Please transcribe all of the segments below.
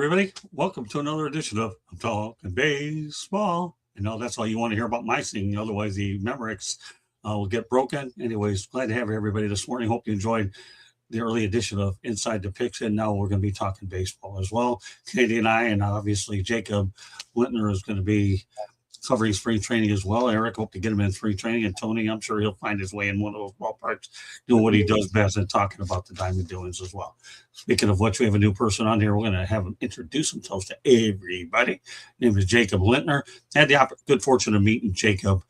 everybody. Welcome to another edition of I'm Talking Baseball. That's all you want to hear about my singing. Otherwise, the Memorex will get broken. Anyways, glad to have everybody this morning. Hope you enjoyed the early edition of Inside the Picks. And now we're going to be talking baseball as well. Katie and I, and obviously Jacob Lintner is going to be covering spring training as well. Eric, hope to get him in spring training. And Tony, I'm sure he'll find his way in one of those ballparks, doing what he does best and talking about the Diamond doings as well. Speaking of which, we have a new person on here. We're going to have him introduce himself to everybody. His name is Jacob Lintner. I had the good fortune of meeting Jacob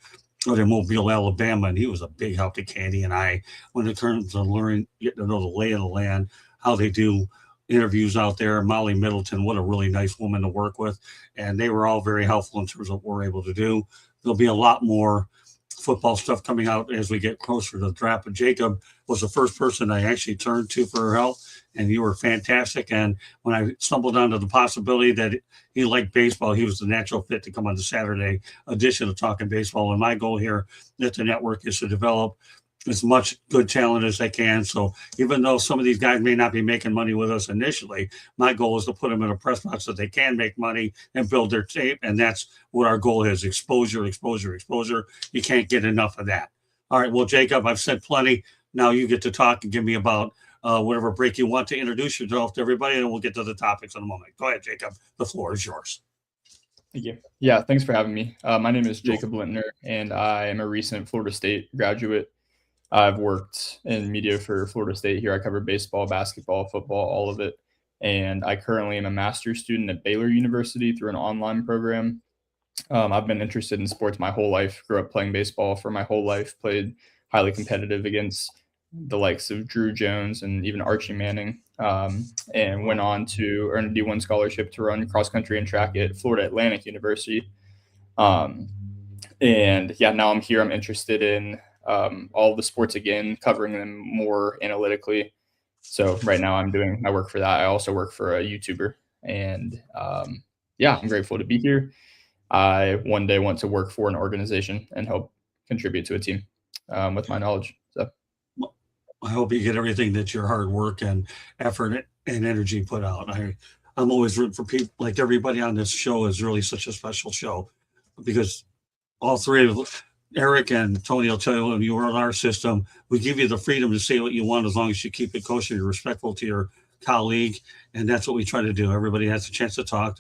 out in Mobile, Alabama, and he was a big help to Candy and I when it comes to learning, getting to know the lay of the land, how they do interviews out there. Molly Middleton, what a really nice woman to work with. And they were all very helpful in terms of what we're able to do. There'll be a lot more football stuff coming out as we get closer to the draft. But Jacob was the first person I actually turned to for help, and you were fantastic. And when I stumbled onto the possibility that he liked baseball, he was the natural fit to come on the Saturday edition of Talking Baseball. And my goal here at the network is to develop as much good talent as they can. So even though some of these guys may not be making money with us initially, my goal is to put them in a press box so they can make money and build their tape. And that's what our goal is: exposure, exposure, exposure. You can't get enough of that. All right. Well, Jacob, I've said plenty. Now you get to talk and give me about whatever break you want to introduce yourself to everybody, and we'll get to the topics in a moment. Go ahead, Jacob. The floor is yours. Thank you. Yeah, thanks for having me. My name is Jacob Lintner, and I am a recent Florida State graduate. I've worked in media for Florida State here. I cover baseball, basketball, football, all of it. And I currently am a master's student at Baylor University through an online program. I've been interested in sports my whole life, grew up playing baseball for my whole life, played highly competitive against the likes of Drew Jones and even Archie Manning, and went on to earn a D1 scholarship to run cross country and track at Florida Atlantic University. And yeah, now I'm here. I'm interested in all the sports again, covering them more analytically. So right now I'm doing my work for that. I also work for a YouTuber, and yeah, I'm grateful to be here. I one day want to work for an organization and help contribute to a team with my knowledge. So I hope you get everything that your hard work and effort and energy put out. I'm always rooting for people. Like everybody on this show is really such a special show because all three of Eric and Tony will tell you when you were in our system, we give you the freedom to say what you want as long as you keep it kosher, you're respectful to your colleague, and that's what we try to do. Everybody has a chance to talk.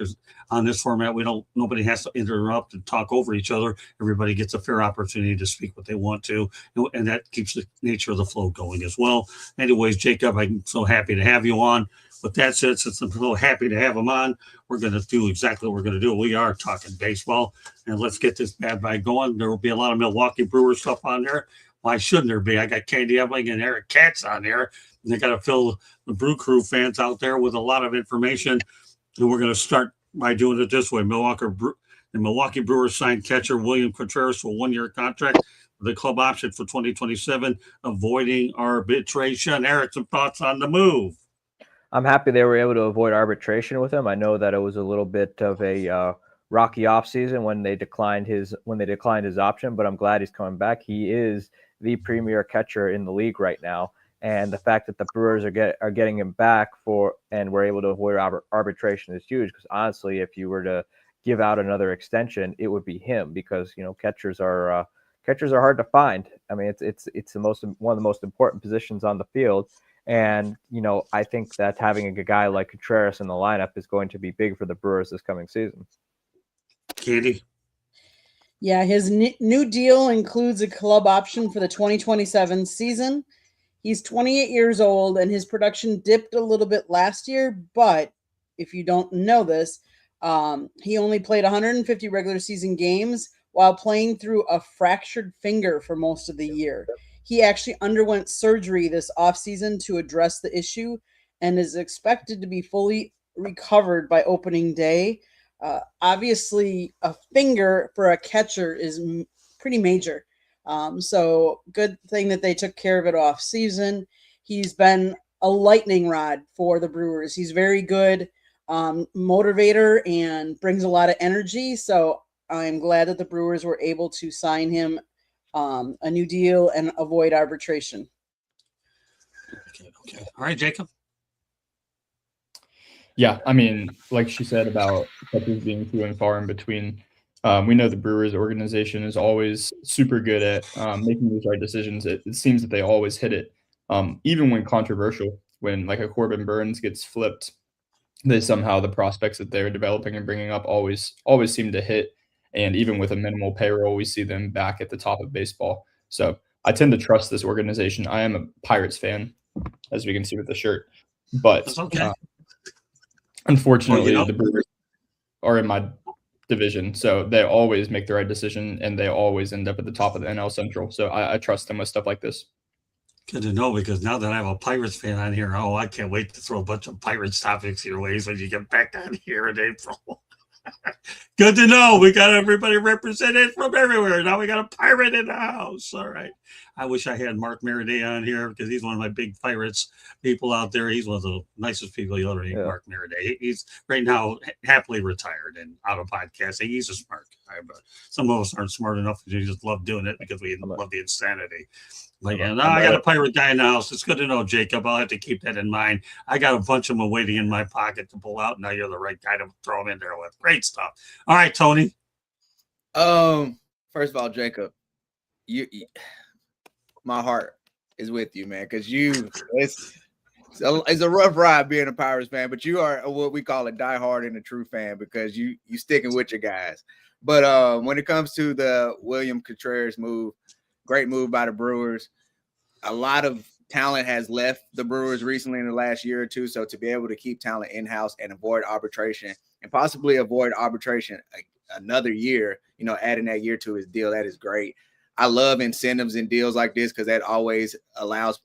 On this format, nobody has to interrupt and talk over each other. Everybody gets a fair opportunity to speak what they want to, and that keeps the nature of the flow going as well. Anyways, Jacob, I'm so happy to have you on. With that said, since I'm so happy to have him on, we're going to do exactly what we're going to do. We are talking baseball, and let's get this bad guy going. There will be a lot of Milwaukee Brewers stuff on there. Why shouldn't there be? I got Candy Ebling and Eric Katz on there. And they got to fill the Brew Crew fans out there with a lot of information. And we're going to start by doing it this way. The Milwaukee Brewers signed catcher William Contreras to a one-year contract with a club option for 2027, avoiding arbitration. Eric, some thoughts on the move? I'm happy they were able to avoid arbitration with him. I know that it was a little bit of a rocky offseason when they declined his option, but I'm glad he's coming back. He is the premier catcher in the league right now, and the fact that the Brewers are getting him back and we're able to avoid arbitration is huge. Because honestly, if you were to give out another extension, it would be him, because catchers are hard to find. I mean, it's one of the most important positions on the field. And, I think that having a guy like Contreras in the lineup is going to be big for the Brewers this coming season. Katie? Yeah, his new deal includes a club option for the 2027 season. He's 28 years old, and his production dipped a little bit last year. But if you don't know this, he only played 150 regular season games while playing through a fractured finger for most of the year. He actually underwent surgery this offseason to address the issue and is expected to be fully recovered by opening day. Obviously, a finger for a catcher is pretty major. So good thing that they took care of it off season. He's been a lightning rod for the Brewers. He's very good motivator and brings a lot of energy. So I'm glad that the Brewers were able to sign him a new deal and avoid arbitration. Okay. All right, Jacob. Yeah, I mean, like she said about catches being few and far in between. We know the Brewers organization is always super good at making these right decisions. It seems that they always hit it, even when controversial. When like a Corbin Burns gets flipped, they somehow the prospects that they're developing and bringing up always seem to hit. And even with a minimal payroll, we see them back at the top of baseball. So I tend to trust this organization. I am a Pirates fan, as we can see with the shirt, but That's okay. unfortunately, Well, the Brewers are in my division, so they always make the right decision, and they always end up at the top of the NL Central. So I trust them with stuff like this. good to know, because now that I have a Pirates fan on here, oh, I can't wait to throw a bunch of Pirates topics your ways when you get back on here in April. Good to know. We got everybody represented from everywhere. Now we got a pirate in the house. All right. I wish I had Mark Meriday on here, because he's one of my big Pirates people out there. He's one of the nicest people you'll ever meet, Yeah. Mark Meriday. He's right now happily retired and out of podcasting. He's a smart guy, but some of us aren't smart enough to just love doing it because we love the insanity. But yeah, no, I got a pirate guy in the house. It's good to know, Jacob. I'll have to keep that in mind. I got a bunch of them waiting in my pocket to pull out. Now you're the right guy to throw them in there with. Great stuff. All right, Tony. First of all, Jacob, you my heart is with you, man, because it's a rough ride being a Pirates fan, but you are what we call a diehard and a true fan, because you sticking with your guys. But when it comes to the William Contreras move, great move by the Brewers. A lot of talent has left the Brewers recently in the last year or two, so to be able to keep talent in-house and avoid arbitration and possibly avoid arbitration another year, adding that year to his deal, that is great. I love incentives and deals like this, because that always allows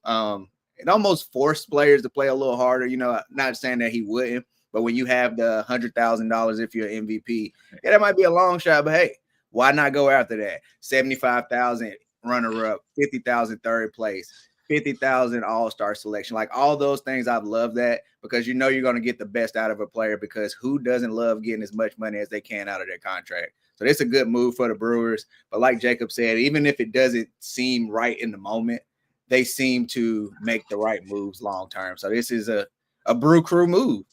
it almost forced players to play a little harder. Not saying that he wouldn't, but when you have the $100,000 if you're MVP, yeah, that might be a long shot, but hey, why not go after that? 75,000 runner-up, 50,000 third place, 50,000 all-star selection. Like all those things, I've loved that, because you're going to get the best out of a player, because who doesn't love getting as much money as they can out of their contract? So it's a good move for the Brewers. But like Jacob said, even if it doesn't seem right in the moment, they seem to make the right moves long-term. So this is a Brew Crew move.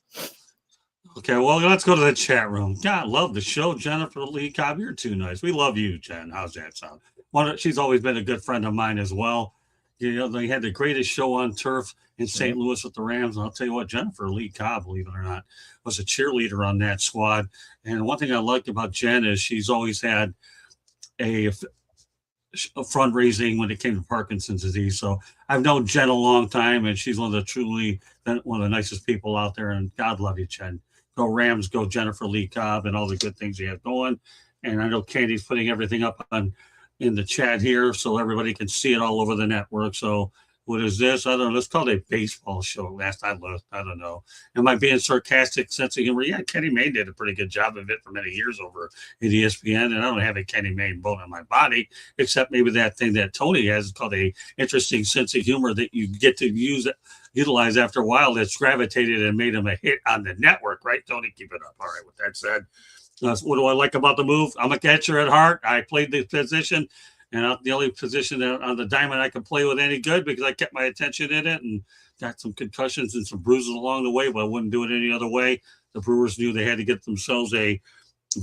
Okay, well, let's go to the chat room. God, love the show. Jennifer Lee Cobb, you're too nice. We love you, Jen. How's that sound? She's always been a good friend of mine as well. They had the greatest show on turf in St. Louis with the Rams. And I'll tell you what, Jennifer Lee Cobb, believe it or not, was a cheerleader on that squad. And one thing I liked about Jen is she's always had a fundraising when it came to Parkinson's disease. So I've known Jen a long time, and she's one of the nicest people out there. And God love you, Jen. Go Rams, go Jennifer Lee Cobb, and all the good things you have going. And I know Candy's putting everything up in the chat here so everybody can see it all over the network. So what is this? I don't know. Let's call it a baseball show. Last I looked, I don't know. Am I being sarcastic, sense of humor? Yeah, Kenny Mayne did a pretty good job of it for many years over at ESPN, and I don't have a Kenny Mayne bone in my body, except maybe that thing that Tony has called a interesting sense of humor that you get to utilize after a while. That's gravitated and made him a hit on the network, right, Tony? Keep it up. All right. With that said, what do I like about the move? I'm a catcher at heart. I played the position. And the only position on the diamond I could play with any good, because I kept my attention in it and got some concussions and some bruises along the way, but I wouldn't do it any other way. The Brewers knew they had to get themselves a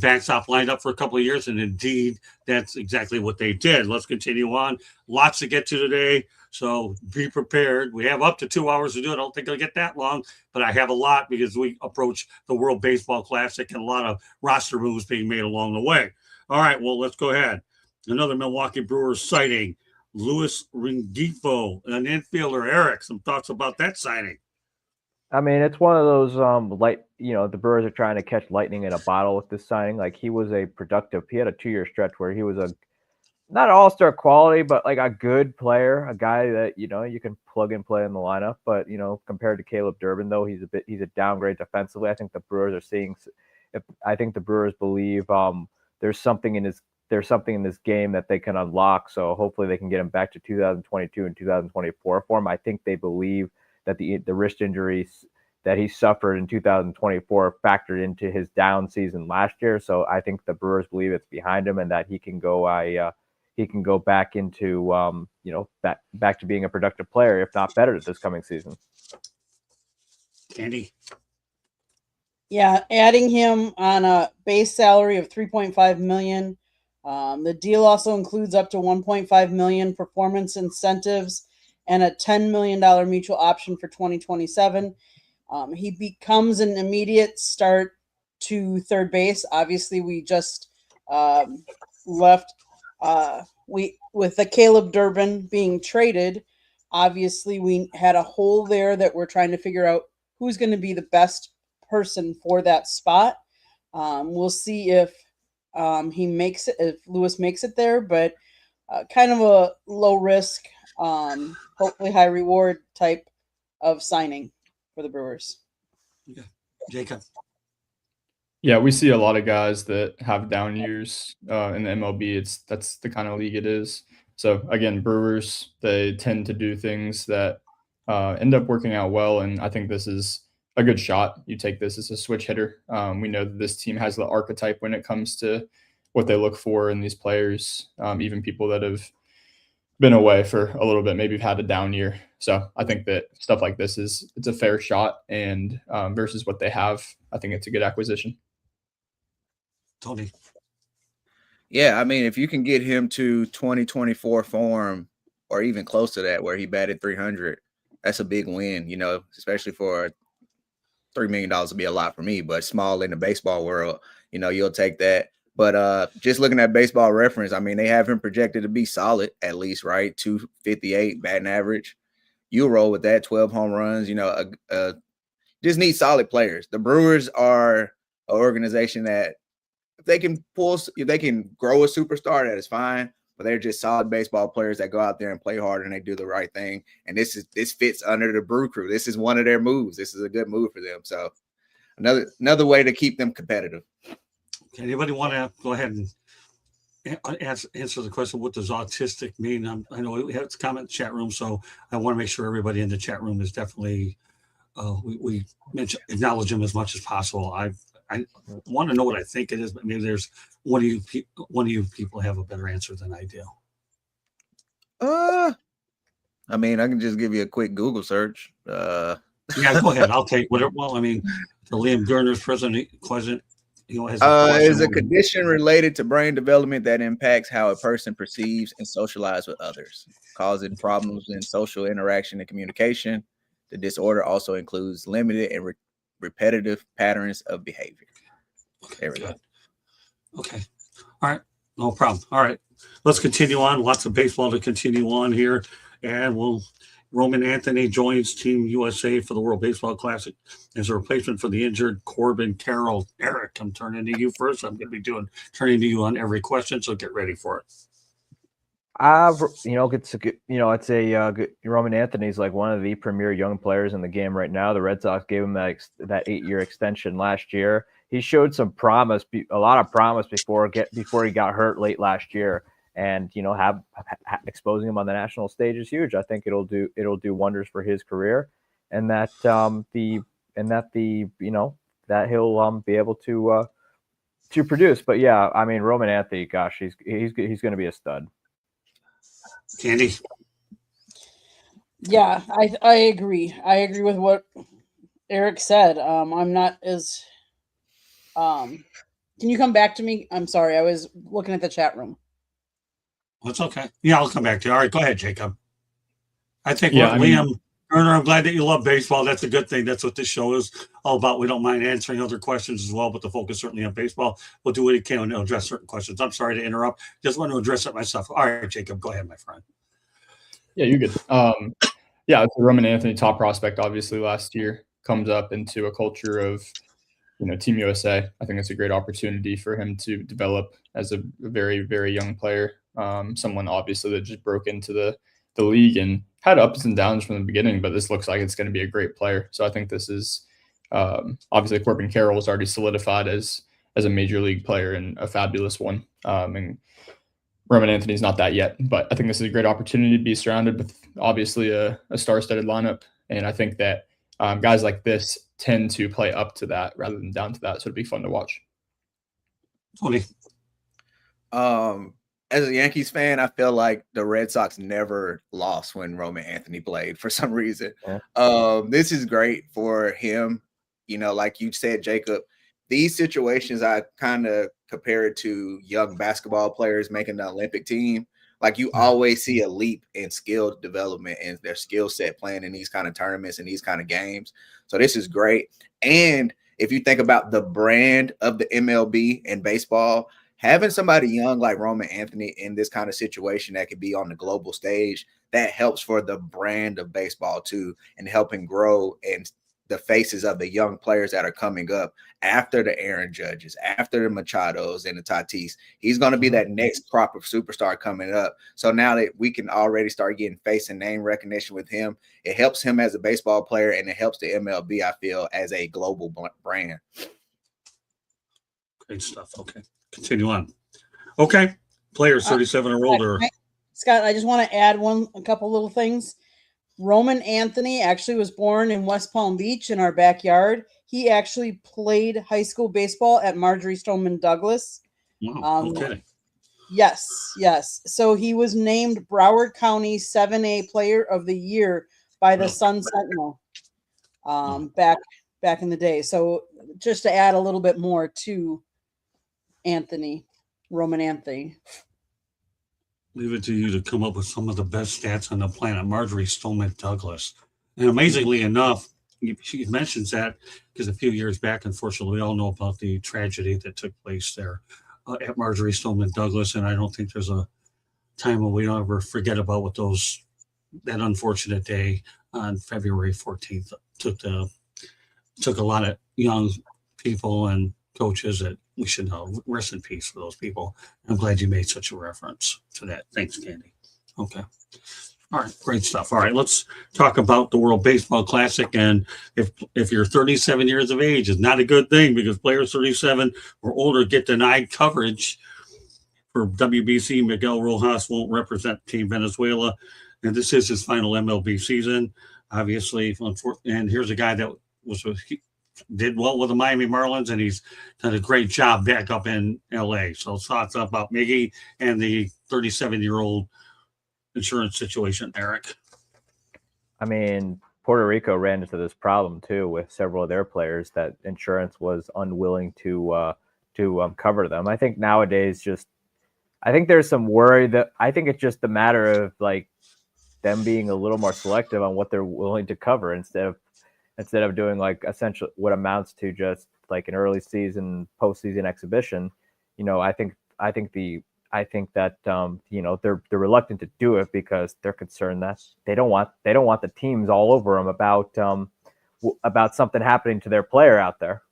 backstop lineup for a couple of years, and indeed, that's exactly what they did. Let's continue on. Lots to get to today, so be prepared. We have up to 2 hours to do it. I don't think it'll get that long, but I have a lot because we approach the World Baseball Classic and a lot of roster moves being made along the way. All right, well, let's go ahead. Another Milwaukee Brewers sighting, Luis Rengifo, an infielder. Eric, some thoughts about that signing? I mean, it's one of those the Brewers are trying to catch lightning in a bottle with this signing. Like, he had a 2-year stretch where he was not an all-star quality, but like a good player, a guy that, you can plug and play in the lineup. But, compared to Caleb Durbin, though, he's a downgrade defensively. I think the Brewers believe there's something in this game that they can unlock. So hopefully they can get him back to 2022 and 2024 form. I think they believe that the wrist injuries that he suffered in 2024 factored into his down season last year. So I think the Brewers believe it's behind him and that he can go back into back to being a productive player, if not better, this coming season. Candy. Yeah, adding him on a base salary of 3.5 million. The deal also includes up to 1.5 million performance incentives and a $10 million mutual option for 2027. He becomes an immediate start to third base. Obviously, we just left we with the Caleb Durbin being traded. Obviously, we had a hole there that we're trying to figure out who's going to be the best person for that spot. We'll see if he makes it, if Lewis makes it there, but kind of a low risk, hopefully high reward type of signing for the Brewers. Yeah. Jacob. Yeah, we see a lot of guys that have down years in the MLB. That's the kind of league it is. So again, Brewers, they tend to do things that end up working out well, and I think this is a good shot. You take this as a switch hitter. We know that this team has the archetype when it comes to what they look for in these players, even people that have been away for a little bit, maybe have had a down year. So I think that stuff like this it's a fair shot, and versus what they have, I think it's a good acquisition. Tony. Yeah, I mean, if you can get him to 2024 form or even close to that, where he batted 300, that's a big win, you know, especially for $3 million would be a lot for me, but small in the baseball world, you know, you'll take that. But just looking at Baseball Reference, I mean, they have him projected to be solid at least, right? 258 batting average. You'll roll with that, 12 home runs, you know, just need solid players. The Brewers are an organization that if they can grow a superstar, that is fine. But they're just solid baseball players that go out there and play hard and they do the right thing. And this fits under the Brew Crew. This is one of their moves. This is a good move for them. So another way to keep them competitive. Okay, anybody want to go ahead and answer the question? What does autistic mean? I know we have to comment in the chat room, so I want to make sure everybody in the chat room is definitely we acknowledge them as much as possible. I want to know what I think it is, but maybe there's one of you people have a better answer than I do. I mean, I can just give you a quick Google search. Yeah, go ahead. I'll take whatever. Well, I mean, the Liam Gurner's question, is a condition related to brain development that impacts how a person perceives and socializes with others, causing problems in social interaction and communication. The disorder also includes limited and repetitive patterns of behavior. There we go. Okay. All right. No problem. All right. Let's continue on. Lots of baseball to continue on here. And Roman Anthony joins Team USA for the World Baseball Classic as a replacement for the injured Corbin Carroll. Eric, I'm turning to you first. I'm going to be turning to you on every question, so get ready for it. It's a good, it's a good, Roman Anthony's like one of the premier young players in the game right now. The Red Sox gave him that 8-year extension last year. He showed some promise, a lot of promise before he got hurt late last year, and exposing him on the national stage is huge. I think it'll do wonders for his career, and that he'll be able to produce. But yeah, I mean, Roman Anthony, gosh, he's going to be a stud. Candy. Yeah, I agree. I agree with what Eric said. I'm not as can you come back to me? I'm sorry, I was looking at the chat room. That's okay. Yeah, I'll come back to you. All right, go ahead, Jacob. I think Liam Turner, I'm glad that you love baseball. That's a good thing. That's what this show is all about. We don't mind answering other questions as well, but the focus certainly on baseball. We'll do what we can to address certain questions. I'm sorry to interrupt. Just want to address it myself. All right, Jacob, go ahead, my friend. Yeah, you're good. Yeah, it's a Roman Anthony, top prospect, obviously last year, comes up into a culture of, Team USA. I think it's a great opportunity for him to develop as a very, very young player. Someone obviously that just broke into the league and had ups and downs from the beginning, but this looks like it's going to be a great player. So I think this is obviously Corbin Carroll is already solidified as a major league player and a fabulous one. And Roman Anthony's not that yet, but I think this is a great opportunity to be surrounded with obviously a star-studded lineup. And I think that guys like this tend to play up to that rather than down to that. So it'd be fun to watch. Tony. As a Yankees fan, I feel like the Red Sox never lost when Roman Anthony played for some reason. Yeah. This is great for him. like you said, Jacob, these situations I kind of compare it to young basketball players making the Olympic team. Like you always see a leap in skill development and their skill set playing in these kind of tournaments and these kind of games. So this is great. And if you think about the brand of the MLB and baseball, having somebody young like Roman Anthony in this kind of situation that could be on the global stage, that helps for the brand of baseball too, and helping grow and the faces of the young players that are coming up after the Aaron Judges, after the Machados and the Tatis. He's going to be that next crop of superstar coming up. So now that we can already start getting face and name recognition with him, it helps him as a baseball player, and it helps the MLB, I feel, as a global brand. Great stuff. Okay. Continue on. Okay. Players 37 or older. Scott, I just want to add a couple little things. Roman Anthony actually was born in West Palm Beach in our backyard. He actually played high school baseball at Marjorie Stoneman Douglas. Wow. No kidding. Yes. So he was named Broward County 7A Player of the Year by the Sun Sentinel back in the day. So just to add a little bit more to Roman Anthony. Leave it to you to come up with some of the best stats on the planet. Marjorie Stoneman Douglas. And amazingly enough, she mentions that because a few years back, unfortunately, we all know about the tragedy that took place there at Marjorie Stoneman Douglas. And I don't think there's a time when we don't ever forget about what that unfortunate day on February 14th took a lot of young people and coaches that we should know. Rest in peace for those people. I'm glad you made such a reference to that. Thanks, Candy. Okay. All right. Great stuff. All right. Let's talk about the World Baseball Classic. And if you're 37 years of age, it's not a good thing because players 37 or older get denied coverage for WBC. Miguel Rojas won't represent Team Venezuela. And this is his final MLB season, obviously. And here's a guy that did well with the Miami Marlins, and he's done a great job back up in LA. So thoughts about Miggy and the 37-year-old insurance situation, Eric? I mean, Puerto Rico ran into this problem too with several of their players that insurance was unwilling to cover them. I think nowadays, I think there's some worry that I think it's just a matter of like them being a little more selective on what they're willing to cover instead of doing like essentially what amounts to just like an early season, postseason exhibition. I think that they're reluctant to do it because they're concerned that they don't want the teams all over them about something happening to their player out there.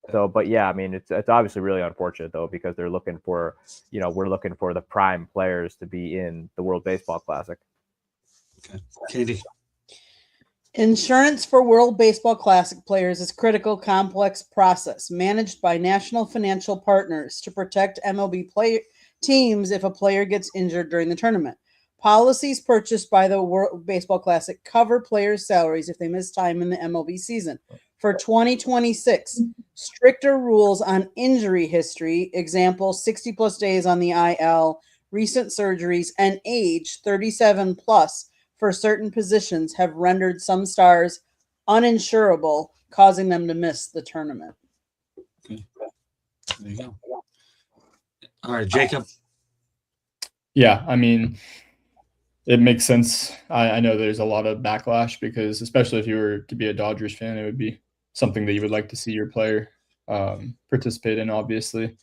So, but yeah, I mean, it's obviously really unfortunate though, because they're looking for, we're looking for the prime players to be in the World Baseball Classic. Okay. Katie. Insurance for World Baseball Classic players is a critical, complex process managed by national financial partners to protect MLB teams if a player gets injured during the tournament. Policies purchased by the World Baseball Classic cover players' salaries if they miss time in the MLB season. For 2026, stricter rules on injury history, example, 60-plus days on the IL, recent surgeries, and age, 37-plus, for certain positions have rendered some stars uninsurable, causing them to miss the tournament. Okay. There you go. All right, Jacob. Yeah, I mean, it makes sense. I know there's a lot of backlash because, especially if you were to be a Dodgers fan, it would be something that you would like to see your player participate in, obviously.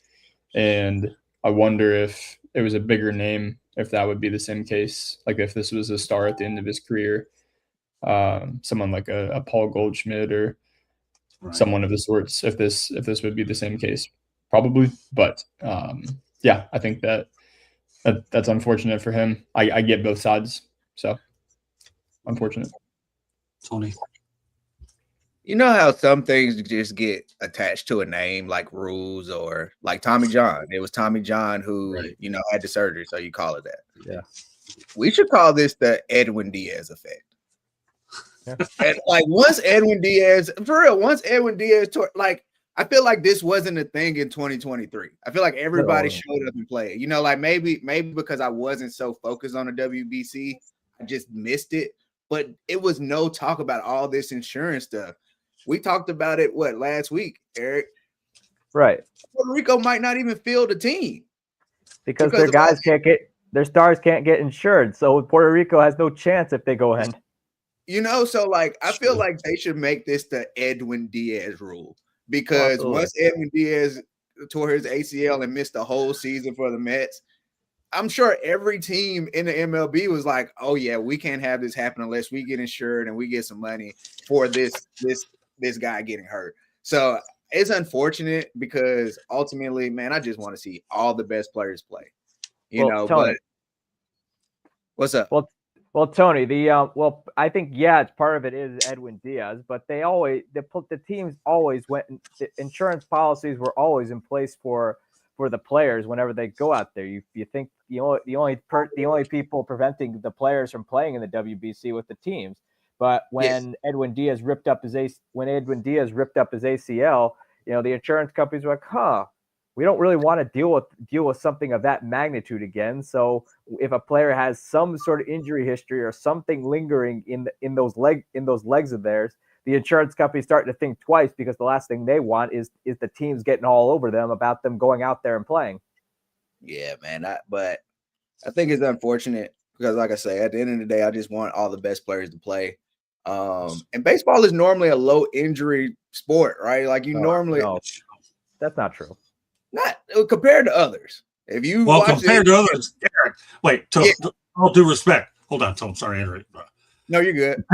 And I wonder if it was a bigger name, if that would be the same case. Like if this was a star at the end of his career, someone like a Paul Goldschmidt or someone of the sorts, if this would be the same case, probably. But yeah, I think that's unfortunate for him. I get both sides, so unfortunate. Tony. You know how some things just get attached to a name, like rules, or like Tommy John. It was Tommy John who, had the surgery, so you call it that. Yeah. We should call this the Edwin Diaz effect. Yeah. And like once Edwin Diaz, I feel like this wasn't a thing in 2023. I feel like everybody showed up and played. Like maybe because I wasn't so focused on the WBC, I just missed it. but it was no talk about all this insurance stuff. We talked about it last week, Eric. Right. Puerto Rico might not even field a team because their guys their stars can't get insured. So Puerto Rico has no chance if they go in. So like I feel like they should make this the Edwin Diaz rule, because once Edwin Diaz tore his ACL and missed the whole season for the Mets, I'm sure every team in the MLB was like, oh yeah, we can't have this happen unless we get insured and we get some money for this guy getting hurt. So it's unfortunate because ultimately, man, I just want to see all the best players play. Tony, but what's up? Well, Tony, I think it's part of it is Edwin Diaz, but the teams always went. The insurance policies were always in place for the players whenever they go out there. You think the only people preventing the players from playing in the WBC with the teams, but when Edwin Diaz ripped up his ACL, the insurance companies were like, we don't really want to deal with something of that magnitude again. So if a player has some sort of injury history or something lingering in those legs of theirs, the insurance company's starting to think twice, because the last thing they want is the teams getting all over them about them going out there and playing. Yeah, man. But I think it's unfortunate because, like I say, at the end of the day, I just want all the best players to play. And baseball is normally a low injury sport, right? Like no, that's not true. Not compared to others. If you compared to others, Eric, wait, all due respect. Hold on, Tom. Sorry, Eric. No, you're good.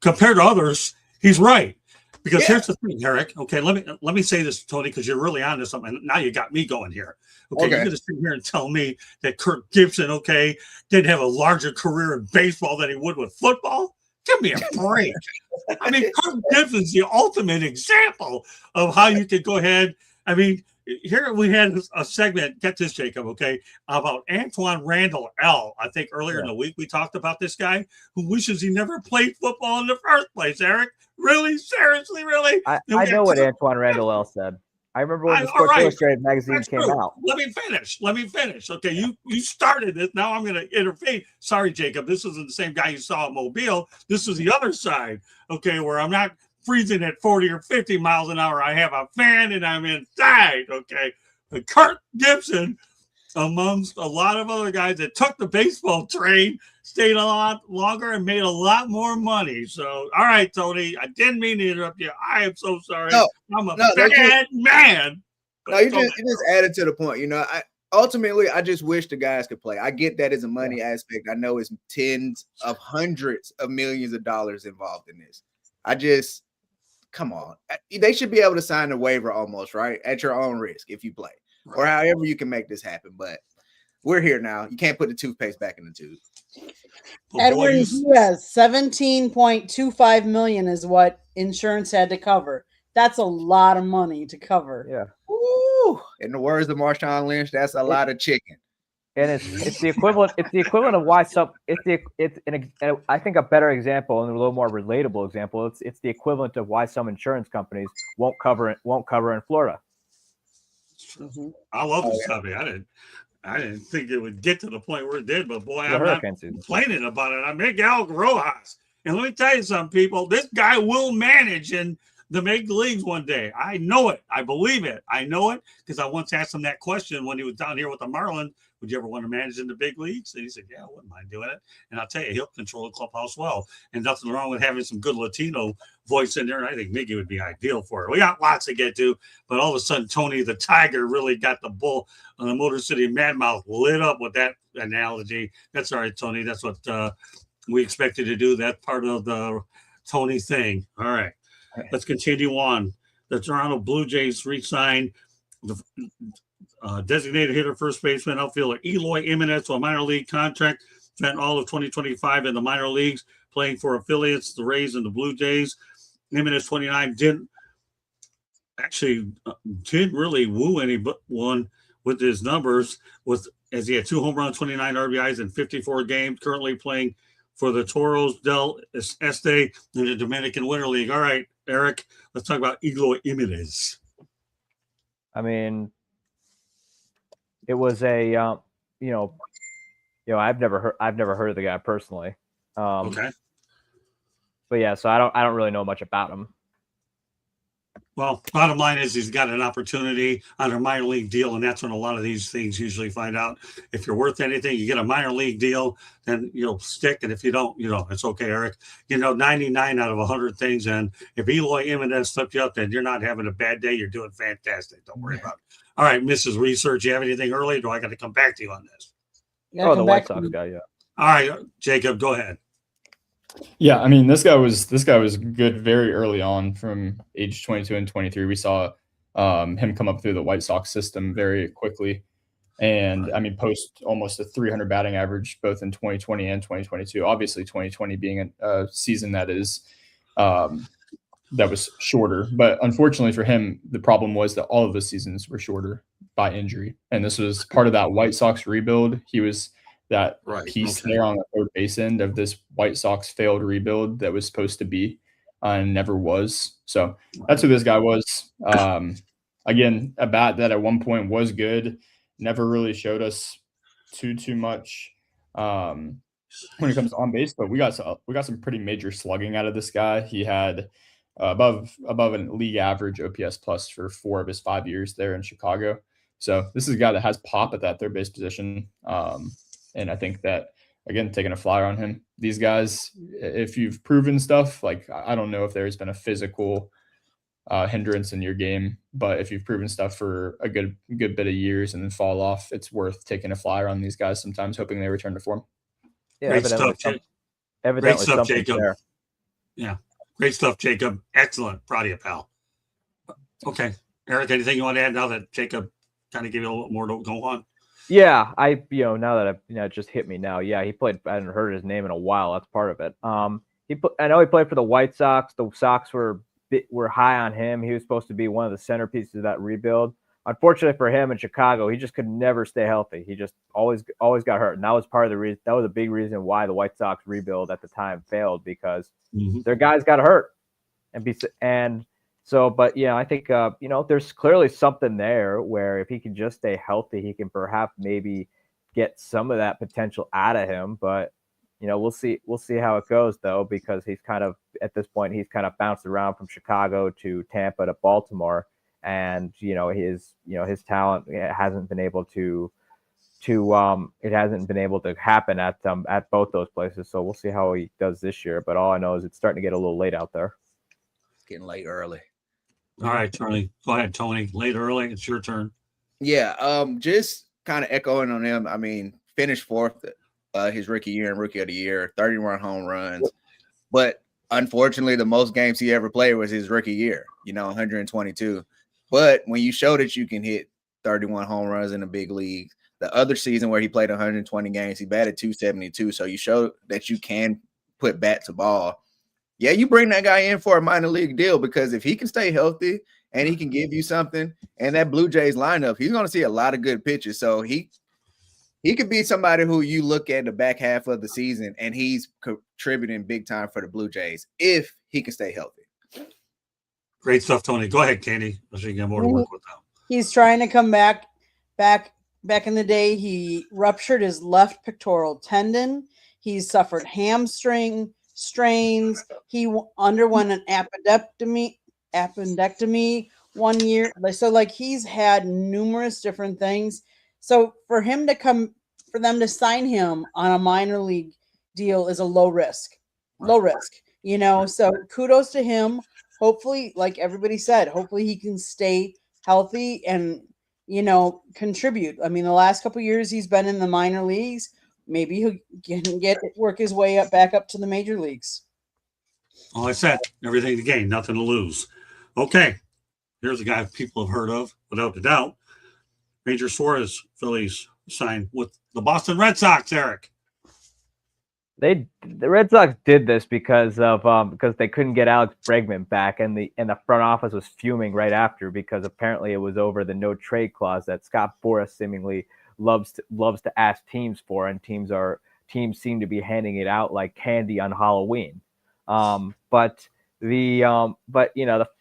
Compared to others, he's right. Because here's the thing, Eric. Okay, let me say this, Tony, because you're really on to something. Now you got me going here. Okay, you're going to sit here and tell me that Kirk Gibson, didn't have a larger career in baseball than he would with football? Give me a break. I mean, Kirk Gibson's the ultimate example of how you could go ahead. I mean, here we had a segment, get this, Jacob, about Antoine Randall L. I think earlier in the week we talked about this guy who wishes he never played football in the first place, Eric. Really? Seriously? Really? I know what Antoine Randall L. said. I remember when the Sports Illustrated magazine came out. Let me finish. Okay, you started this. Now I'm going to intervene. Sorry, Jacob. This isn't the same guy you saw at Mobile. This is the other side, where I'm not freezing at 40 or 50 miles an hour. I have a fan and I'm inside, But Kirk Gibson, amongst a lot of other guys that took the baseball train, stayed a lot longer and made a lot more money. So, all right, Tony, I didn't mean to interrupt you. I am so sorry. I'm a bad man. No, you just added to the point. Ultimately, I just wish the guys could play. I get that as a money aspect. I know it's tens of hundreds of millions of dollars involved in this. Come on. They should be able to sign a waiver almost, right? At your own risk if you play. Or however you can make this happen. But we're here now. You can't put the toothpaste back in the tube. Edwin Diaz, $17.25 million is what insurance had to cover. That's a lot of money to cover. Yeah. Ooh. In the words of Marshawn Lynch, that's a lot of chicken. And it's the equivalent. It's the equivalent of why I think a better example and a little more relatable example. It's the equivalent of why some insurance companies won't cover in Florida. Mm-hmm. I love this topic. I didn't think it would get to the point where it did, but boy, I'm not complaining about it. I'm Miguel Rojas, and let me tell you something, people. This guy will manage in the major leagues one day. I know it. I believe it. I know it because I once asked him that question when he was down here with the Marlins. Would you ever want to manage in the big leagues? And he said, yeah, I wouldn't mind doing it. And I'll tell you, he'll control the clubhouse well. And nothing wrong with having some good Latino voice in there. And I think Miggy would be ideal for it. We got lots to get to, but all of a sudden, Tony the Tiger really got the bull on the Motor City Madmouth lit up with that analogy. That's all right, Tony. That's what we expected to do. That's part of the Tony thing. All right. Let's continue on. The Toronto Blue Jays re-signed the designated hitter, first baseman, outfielder Eloy Jimenez to a minor league contract. Spent all of 2025 in the minor leagues, playing for affiliates, the Rays and the Blue Jays. Jimenez, 29, didn't really woo anyone with his numbers, as he had 2 home runs, 29 RBIs in 54 games. Currently playing for the Toros del Este in the Dominican Winter League. All right, Eric, let's talk about Eloy Jimenez. I mean, it was a, I've never heard of the guy personally. Okay. But yeah, so I don't really know much about him. Well, bottom line is he's got an opportunity on a minor league deal, and that's when a lot of these things usually find out. If you're worth anything, you get a minor league deal, then you'll stick. And if you don't, it's okay, Eric. 99 out of 100 things. And if Eloy Jimenez slipped you up, then you're not having a bad day. You're doing fantastic. Don't worry about it. All right, Mrs. Research, you have anything early? Do I got to come back to you on this? The White Sox guy, yeah. All right, Jacob, go ahead. Yeah, I mean, this guy was good very early on, from age 22 and 23. We saw him come up through the White Sox system very quickly, and I mean, post almost a 300 batting average both in 2020 and 2022. Obviously, 2020 being a season that was shorter, but unfortunately for him, the problem was that all of the seasons were shorter by injury, and this was part of that White Sox rebuild. He was that piece there on the third base end of this White Sox failed rebuild that was supposed to be and never was. So that's who this guy was. Again, a bat that at one point was good, never really showed us too much when it comes to on base, but we got some pretty major slugging out of this guy. He had above a league average OPS plus for 4 of his 5 years there in Chicago. So this is a guy that has pop at that third base position. And I think that, again, taking a flyer on him, these guys, if you've proven stuff, like I don't know if there's been a physical hindrance in your game, but if you've proven stuff for a good bit of years and then fall off, it's worth taking a flyer on these guys sometimes, hoping they return to form. Yeah, great stuff, evidently great stuff, Jacob. There. Yeah, great stuff, Jacob. Excellent. Proud of you, pal. Okay, Eric, anything you want to add now that Jacob kind of gave you a little more to go on? Yeah, now that it just hit me now. Yeah, he played. I hadn't heard his name in a while. That's part of it. I know he played for the White Sox. The Sox were high on him. He was supposed to be one of the centerpieces of that rebuild. Unfortunately for him in Chicago, he just could never stay healthy. He just always got hurt, and that was part of the reason. That was a big reason why the White Sox rebuild at the time failed, because their guys got hurt, But I think there's clearly something there where if he can just stay healthy, he can perhaps maybe get some of that potential out of him. But we'll see how it goes, though, because he's kind of at this point he's kind of bounced around from Chicago to Tampa to Baltimore, and his talent hasn't been able to happen at both those places. So we'll see how he does this year. But all I know is it's starting to get a little late out there. It's getting late early. All right, Tony. Go ahead, Tony. Late early. It's your turn. Yeah. Just kind of echoing on him. I mean, finished fourth his rookie year and rookie of the year, 31 home runs. But unfortunately, the most games he ever played was his rookie year, 122. But when you show that you can hit 31 home runs in the big league, the other season where he played 120 games, he batted 272. So you show that you can put bat to ball. Yeah, you bring that guy in for a minor league deal, because if he can stay healthy and he can give you something, and that Blue Jays lineup, he's going to see a lot of good pitches. So he could be somebody who you look at the back half of the season and he's contributing big time for the Blue Jays if he can stay healthy. Great stuff, Tony. Go ahead, Candy. I should get more to work with now. He's trying to come back in the day. He ruptured his left pectoral tendon. He's suffered hamstring strains. He underwent an appendectomy 1 year. So he's had numerous different things. So for them to sign him on a minor league deal is a low risk. So kudos to him. Hopefully, like everybody said, hopefully he can stay healthy and, contribute. I mean, the last couple of years he's been in the minor leagues. Maybe he can work his way back up to the major leagues. All I said, everything to gain, nothing to lose. Okay, here's a guy people have heard of, without a doubt. Major Suarez, Phillies signed with the Boston Red Sox, Eric. The Red Sox did this because they couldn't get Alex Bregman back, and the front office was fuming right after, because apparently it was over the no trade clause that Scott Boras seemingly loves to ask teams for, and teams seem to be handing it out like candy on Halloween. But they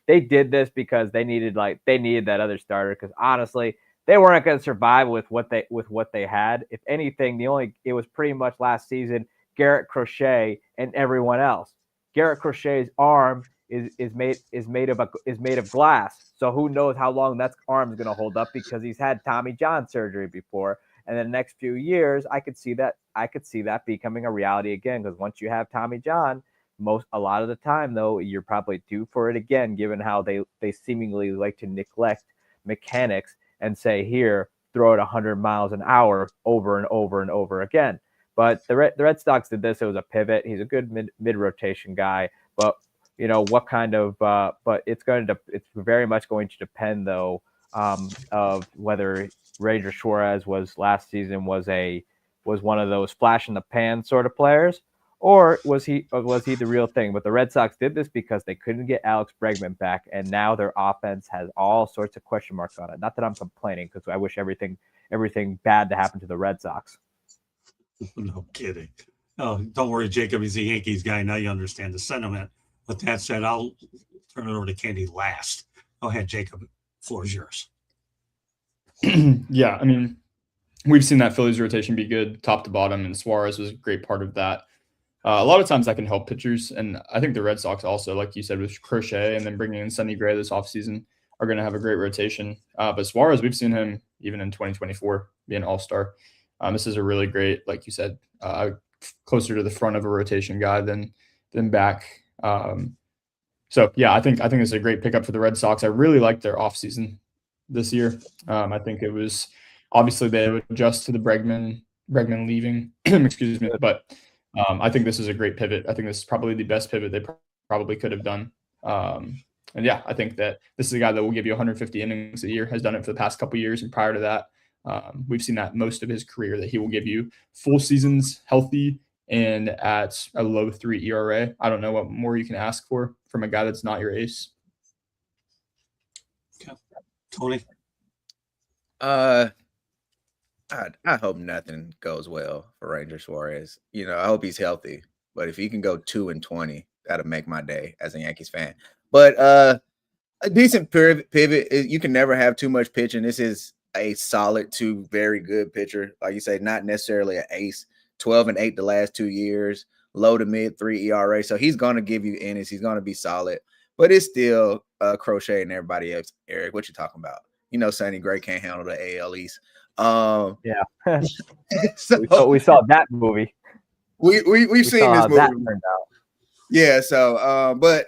did this because they needed that other starter, because honestly they weren't going to survive with what they had. If anything, it was pretty much last season Garrett Crochet and everyone else. Garrett Crochet's arm is made of glass. So who knows how long that arm is going to hold up, because he's had Tommy John surgery before. And in the next few years, I could see that becoming a reality again, because once you have Tommy John, a lot of the time though, you're probably due for it again, given how they seemingly like to neglect mechanics and say, here, throw it 100 miles an hour over and over and over again. But the Red Sox did this. It was a pivot. He's a good mid rotation guy, but what kind of but it's very much going to depend though, of whether Ranger Suarez last season was one of those flash in the pan sort of players, or was he the real thing? But the Red Sox did this because they couldn't get Alex Bregman back, and now their offense has all sorts of question marks on it. Not that I'm complaining, because I wish everything bad to happen to the Red Sox. No kidding. Oh, don't worry, Jacob. He's a Yankees guy. Now you understand the sentiment. With that said, I'll turn it over to Candy last. Go ahead, Jacob. Floor is yours. Yeah, I mean, we've seen that Phillies rotation be good top to bottom, and Suarez was a great part of that. A lot of times that can help pitchers, and I think the Red Sox also, like you said, with Crochet and then bringing in Sonny Gray this offseason, are going to have a great rotation. But Suarez, we've seen him even in 2024 be an all-star. This is a really great, like you said, closer to the front of a rotation guy than back. So yeah, I think this is a great pickup for the Red Sox. I really liked their offseason this year. I think it was obviously they would adjust to the Bregman leaving, excuse me, but I think this is a great pivot. I think this is probably the best pivot they probably could have done. And yeah, I think that this is a guy that will give you 150 innings a year, has done it for the past couple of years. And prior to that, we've seen that most of his career, that he will give you full seasons healthy and at a low 3 ERA. I don't know what more you can ask for from a guy that's not your ace. Okay. Tony? I hope nothing goes well for Ranger Suarez. I hope he's healthy. But if he can go 2-20, that'll make my day as a Yankees fan. But a decent pivot. You can never have too much pitching. This is a solid to very good pitcher. Like you say, not necessarily an ace. 12-8 the last 2 years, low to mid 3 ERA. So he's going to give you innings. He's going to be solid. But it's still Crochet and everybody else. Eric, what you talking about? Sonny Gray can't handle the AL East. Yeah. So we saw that movie. We've seen this movie. That turned out. Yeah. So, but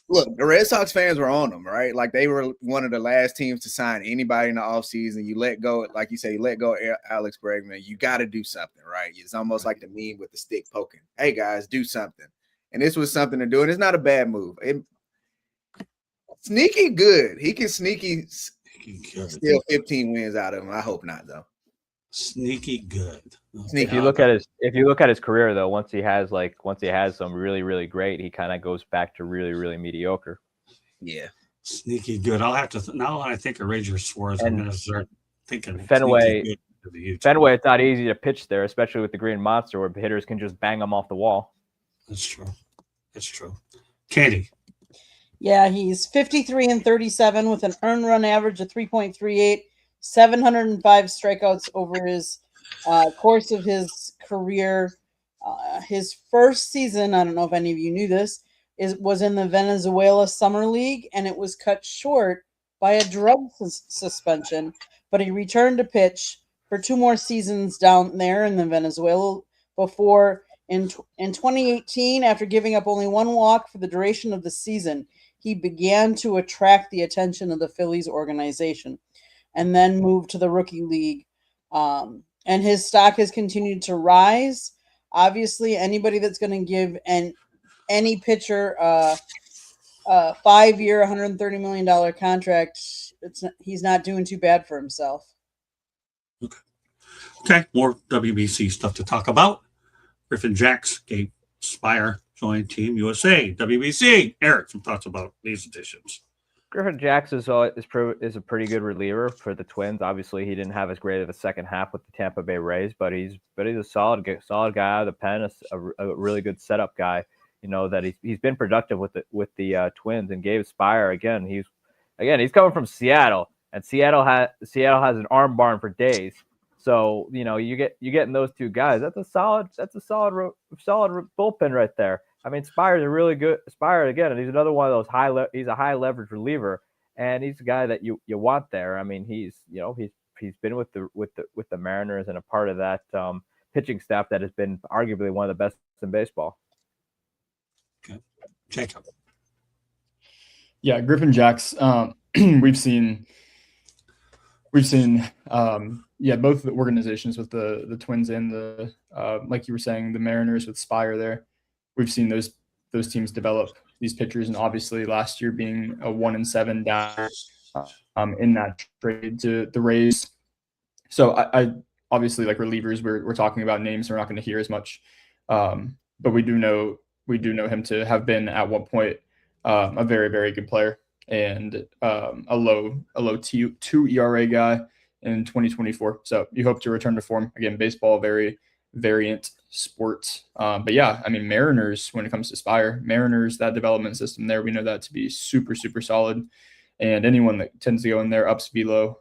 look, the Red Sox fans were on them, right? Like, they were one of the last teams to sign anybody in the offseason. You let go, like you say, you let go of Alex Bregman. You got to do something, right? It's almost like the meme with the stick poking. Hey, guys, do something. And this was something to do. And it's not a bad move. Sneaky good. He can sneaky steal 15 wins out of him. I hope not, though. Sneaky good. If you look at his career though, once he has some really, really great, he kind of goes back to really, really mediocre. Yeah. Sneaky good. I'll have to now when I think of Ranger Suarez, I'm gonna start thinking Fenway. Fenway, it's not easy to pitch there, especially with the Green Monster, where hitters can just bang them off the wall. That's true. That's true. Candy. Yeah, he's 53-37 with an earned run average of 3.38, 705 strikeouts over his course of his career. His first season, I don't know if any of you knew this, was in the Venezuela Summer League, and it was cut short by a drug suspension. But he returned to pitch for 2 more seasons down there in the Venezuela before in 2018, after giving up only 1 walk for the duration of the season, he began to attract the attention of the Phillies organization and then moved to the rookie league. And his stock has continued to rise. Obviously, anybody that's going to give any pitcher a 5-year, $130 million contract, he's not doing too bad for himself. Okay, more WBC stuff to talk about. Griffin Jacks, Gabe Spire joined Team USA. WBC. Eric, some thoughts about these additions. Griffin Jacks is a pretty good reliever for the Twins. Obviously, he didn't have as great of a second half with the Tampa Bay Rays, but he's a solid guy out of the pen, a really good setup guy. That he's been productive with the Twins. And Gabe Spire again, he's coming from Seattle, and Seattle has an arm barn for days. So you getting those 2 guys. That's a solid bullpen right there. I mean, Spire's a really good Spire again, and he's another one of those he's a high leverage reliever, and he's a guy that you want there. I mean, he's been with the Mariners and a part of that pitching staff that has been arguably one of the best in baseball. Okay, Jacob. Yeah, Griffin Jacks. We've seen both the organizations with the Twins and the like you were saying, the Mariners with Spire there. We've seen those teams develop these pitchers, and obviously last year being a 1-7 down in that trade to the Rays. So I obviously, like relievers, we're talking about names we're not going to hear as much, but we do know him to have been at one point a very, very good player and a low 2 ERA guy in 2024. So you hope to return to form again. Baseball, very variant sport. But yeah, I mean, Mariners, when it comes to Spire, Mariners, that development system there, we know that to be super, super solid. And anyone that tends to go in there, ups velo,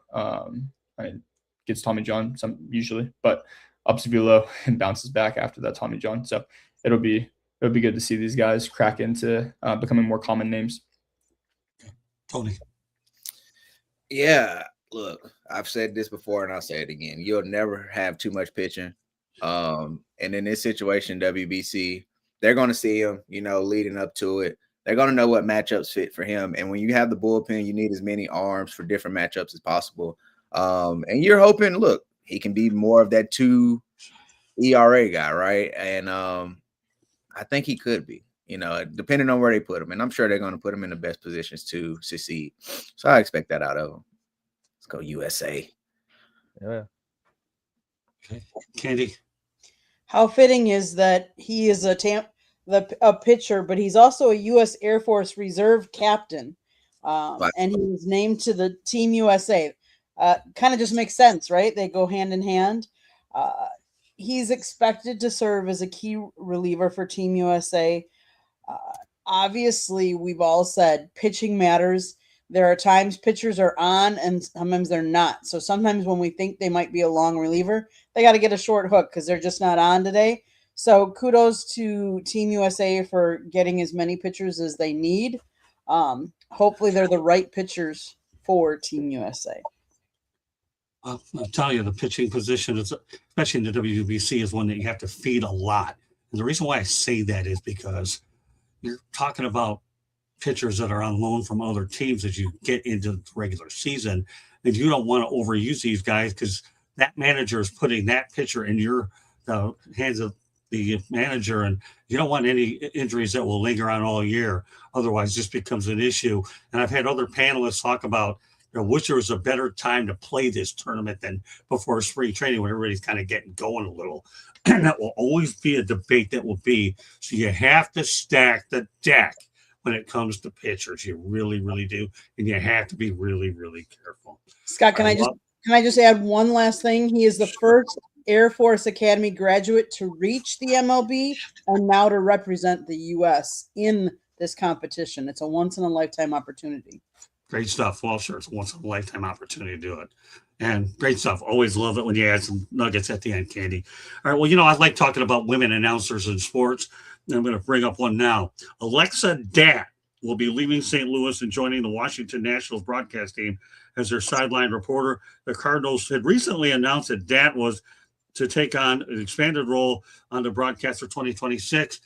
gets Tommy John usually, but ups velo and bounces back after that Tommy John. So it'll be good to see these guys crack into becoming more common names. Tony. Yeah, look, I've said this before and I'll say it again. You'll never have too much pitching. And in this situation, WBC, they're going to see him, leading up to it. They're going to know what matchups fit for him. And when you have the bullpen, you need as many arms for different matchups as possible. And you're hoping, look, he can be more of that 2 ERA guy, right? And I think he could be, depending on where they put him. And I'm sure they're going to put him in the best positions to succeed. So I expect that out of him. Let's go USA. Yeah. Okay. Candy. How fitting is that he is a pitcher, but he's also a U.S. Air Force Reserve captain, and he was named to the Team USA. Kind of just makes sense, right? They go hand in hand. He's expected to serve as a key reliever for Team USA. Obviously, we've all said pitching matters. There are times pitchers are on and sometimes they're not. So sometimes when we think they might be a long reliever, they got to get a short hook because they're just not on today. So kudos to Team USA for getting as many pitchers as they need. Hopefully they're the right pitchers for Team USA. I'll tell you, the pitching position, especially in the WBC, is one that you have to feed a lot. And the reason why I say that is because you're talking about pitchers that are on loan from other teams as you get into the regular season, and you don't want to overuse these guys because that manager is putting that pitcher in your hands of the manager, and you don't want any injuries that will linger on all year. Otherwise, it just becomes an issue. And I've had other panelists talk about, wish there was a better time to play this tournament than before spring training when everybody's kind of getting going a little. And that will always be a debate that will be. So you have to stack the deck when it comes to pitchers. You really, really do. And you have to be really, really careful. Scott, can I just add one last thing? He is the first Air Force Academy graduate to reach the MLB and now to represent the U.S. in this competition. It's a once-in-a-lifetime opportunity. Great stuff. Well, sure, it's a once-in-a-lifetime opportunity to do it. And great stuff. Always love it when you add some nuggets at the end, Candy. All right, well, I like talking about women announcers in sports. I'm going to bring up one now. Alexa Datt will be leaving St. Louis and joining the Washington Nationals broadcast team as their sideline reporter. The Cardinals had recently announced that Datt was to take on an expanded role on the broadcast for 2026.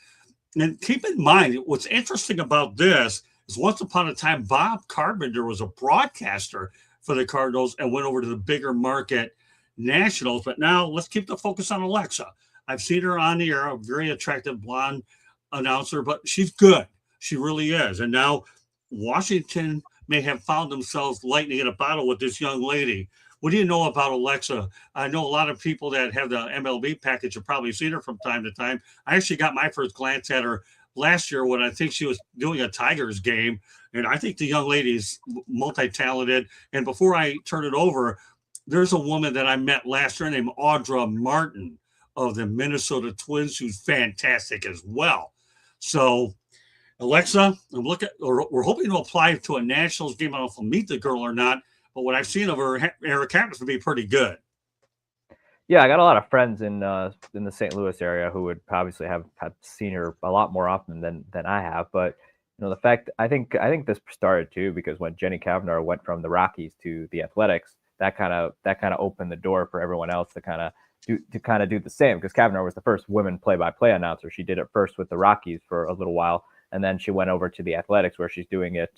And keep in mind, what's interesting about this is once upon a time, Bob Carpenter was a broadcaster for the Cardinals and went over to the bigger market Nationals. But now let's keep the focus on Alexa. I've seen her on the air, a very attractive blonde announcer, but she's good. She really is. And now Washington may have found themselves lightning in a bottle with this young lady. What do you know about Alexa? I know a lot of people that have the MLB package have probably seen her from time to time. I actually got my first glance at her last year when I think she was doing a Tigers game. And I think the young lady is multi-talented. And before I turn it over, there's a woman that I met last year named Audra Martin of the Minnesota Twins, who's fantastic as well. So, Alexa, we're hoping to apply to a Nationals game. I don't know if we'll meet the girl or not, but what I've seen of her happens to be pretty good. Yeah, I got a lot of friends in the St. Louis area who would obviously have seen her a lot more often than I have. But the fact I think this started too because when Jenny Kavanaugh went from the Rockies to the Athletics, that kind of opened the door for everyone else to kind of do the same because Kavanaugh was the first woman play-by-play announcer. She did it first with the Rockies for a little while, and then she went over to the Athletics where she's doing it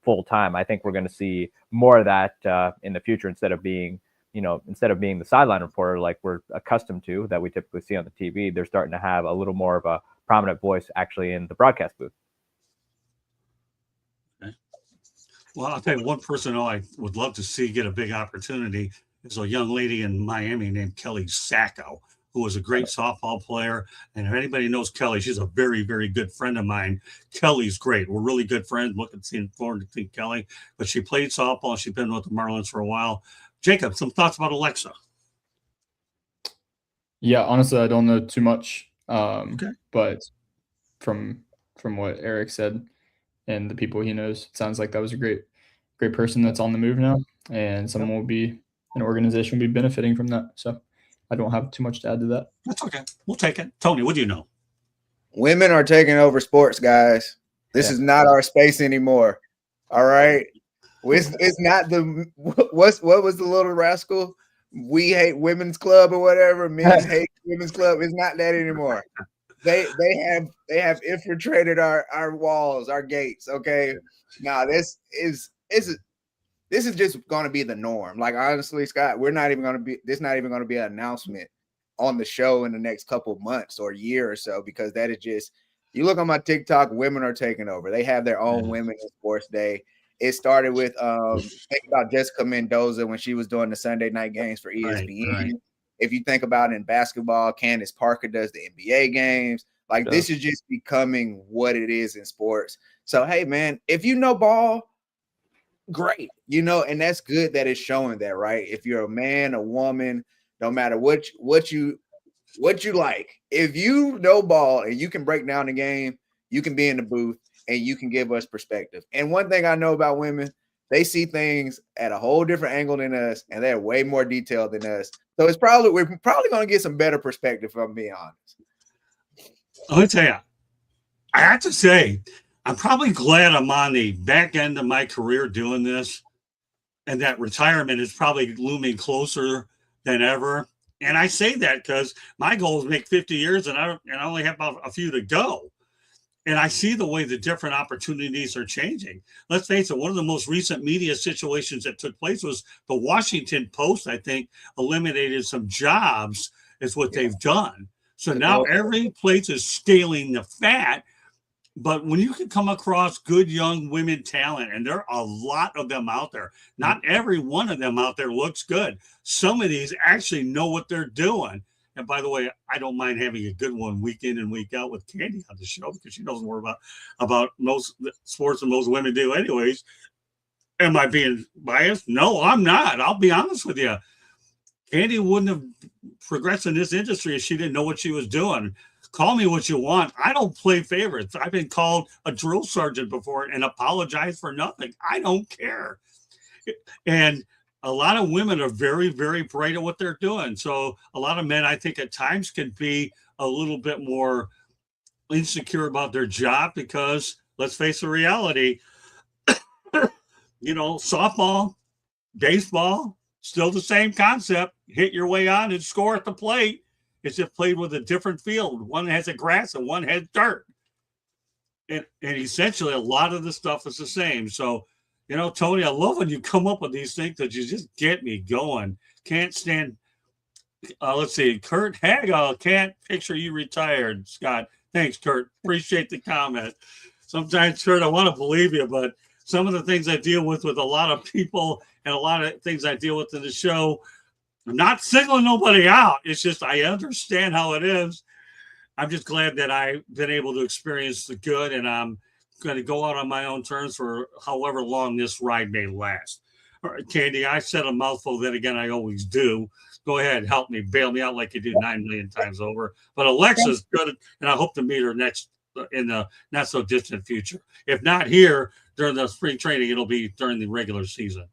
full time. I think we're going to see more of that in the future instead of being the sideline reporter like we're accustomed to that we typically see on the TV. They're starting to have a little more of a prominent voice actually in the broadcast booth. Okay. Well, I'll tell you one person I would love to see get a big opportunity is a young lady in Miami named Kelly Sacco, who was a great softball player. And if anybody knows Kelly, she's a very, very good friend of mine. Kelly's great. We're really good friends. Looking forward to seeing Kelly. But she played softball. She's been with the Marlins for a while. Jacob, some thoughts about Alexa? Yeah, honestly, I don't know too much. Okay. But from what Eric said and the people he knows, it sounds like that was a great person that's on the move now, and an organization will be benefiting from that. So I don't have too much to add to that. That's okay. We'll take it. Tony, what do you know? Women are taking over sports, guys. This is not our space anymore. All right. It's not what was the little rascal? We hate women's club or whatever. Men hate women's club. It's not that anymore. They have infiltrated our walls, our gates. Okay. Now this is just going to be the norm. Like honestly, Scott, this not even going to be an announcement on the show in the next couple of months or year or so, because that is just, you look on my TikTok, women are taking over. They have their own Women in Sports Day. It started with think about Jessica Mendoza when she was doing the Sunday night games for ESPN. Right. If you think about in basketball, Candace Parker does the NBA games. Like this is just becoming what it is in sports. So hey man, if you know ball, great, and that's good that it's showing that, right? If you're a man, a woman, no matter what you like, if you know ball and you can break down the game, you can be in the booth and you can give us perspective. And one thing I know about women, they see things at a whole different angle than us, and they're way more detailed than us. So we're probably going to get some better perspective, if I'm being honest. Let me tell you, I have to say, I'm probably glad I'm on the back end of my career doing this, and that retirement is probably looming closer than ever. And I say that because my goal is to make 50 years, and I only have about a few to go. And I see the way the different opportunities are changing. Let's face it, one of the most recent media situations that took place was the Washington Post, I think, eliminated some jobs is what they've done. So now every place is scaling the fat. But when you can come across good young women talent, and there are a lot of them out there, not every one of them out there looks good. Some of these actually know what they're doing. And by the way, I don't mind having a good one week in and week out with Candy on the show because she knows more about most sports than most women do anyways. Am I being biased? No, I'm not. I'll be honest with you. Candy wouldn't have progressed in this industry if she didn't know what she was doing. Call me what you want. I don't play favorites. I've been called a drill sergeant before and apologized for nothing. I don't care. And a lot of women are very, very bright at what they're doing. So a lot of men, I think, at times can be a little bit more insecure about their job because, let's face the reality, softball, baseball, still the same concept. Hit your way on and score at the plate. It's just played with a different field. One has a grass and one has dirt. And essentially, a lot of the stuff is the same. So, Tony, I love when you come up with these things that you just get me going. Can't stand. Let's see. Kurt Hagel, can't picture you retired, Scott. Thanks, Kurt. Appreciate the comment. Sometimes, Kurt, I want to believe you, but some of the things I deal with a lot of people and a lot of things I deal with in the show, I'm not singling nobody out. It's just I understand how it is. I'm just glad that I've been able to experience the good, and I'm going to go out on my own terms for however long this ride may last. All right, Candy, I said a mouthful. Then again, I always do. Go ahead, help me, bail me out like you do 9 million times over. But Alexa's good, and I hope to meet her next in the not so distant future. If not here during the spring training, it'll be during the regular season.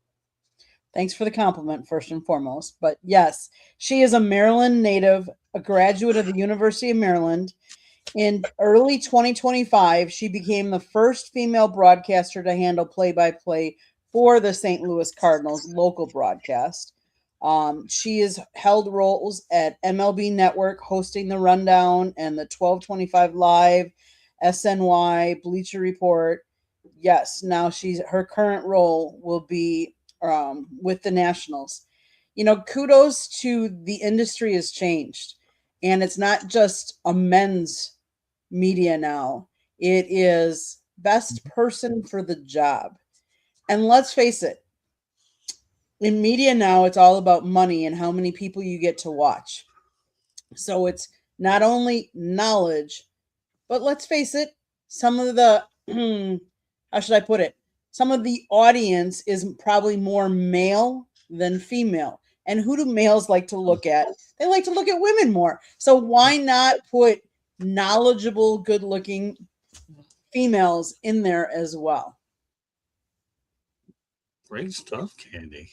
Thanks for the compliment, first and foremost. But yes, she is a Maryland native, a graduate of the University of Maryland. In early 2025, she became the first female broadcaster to handle play-by-play for the St. Louis Cardinals local broadcast. She has held roles at MLB Network, hosting the Rundown and the 1225 Live, SNY, Bleacher Report. Yes, now her current role will be with the Nationals. Kudos to the industry has changed, and it's not just a men's media now. It is best person for the job. And let's face it, in media now, it's all about money and how many people you get to watch. So it's not only knowledge, but let's face it, some of the, how should I put it? Some of the audience is probably more male than female. And who do males like to look at? They like to look at women more. So why not put knowledgeable, good-looking females in there as well? Great stuff, Candy.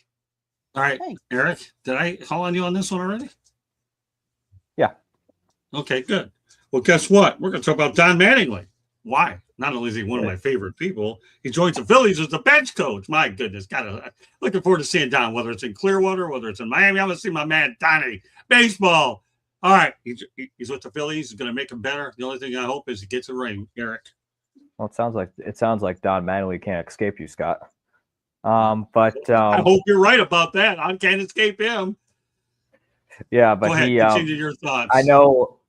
All right, Thanks. Eric, did I call on you on this one already? Yeah. Okay, good. Well, guess what? We're going to talk about Don Mattingly. Why? Not only is he one of my favorite people, he joins the Phillies as the bench coach. My goodness, looking forward to seeing Don, whether it's in Clearwater, whether it's in Miami. I'm going to see my man Donnie. Baseball. All right, he's with the Phillies. He's going to make them better. The only thing I hope is he gets a ring, Eric. Well, it sounds like Don Mattingly can't escape you, Scott. I hope you're right about that. I can't escape him. Yeah, but go ahead, continue your thoughts.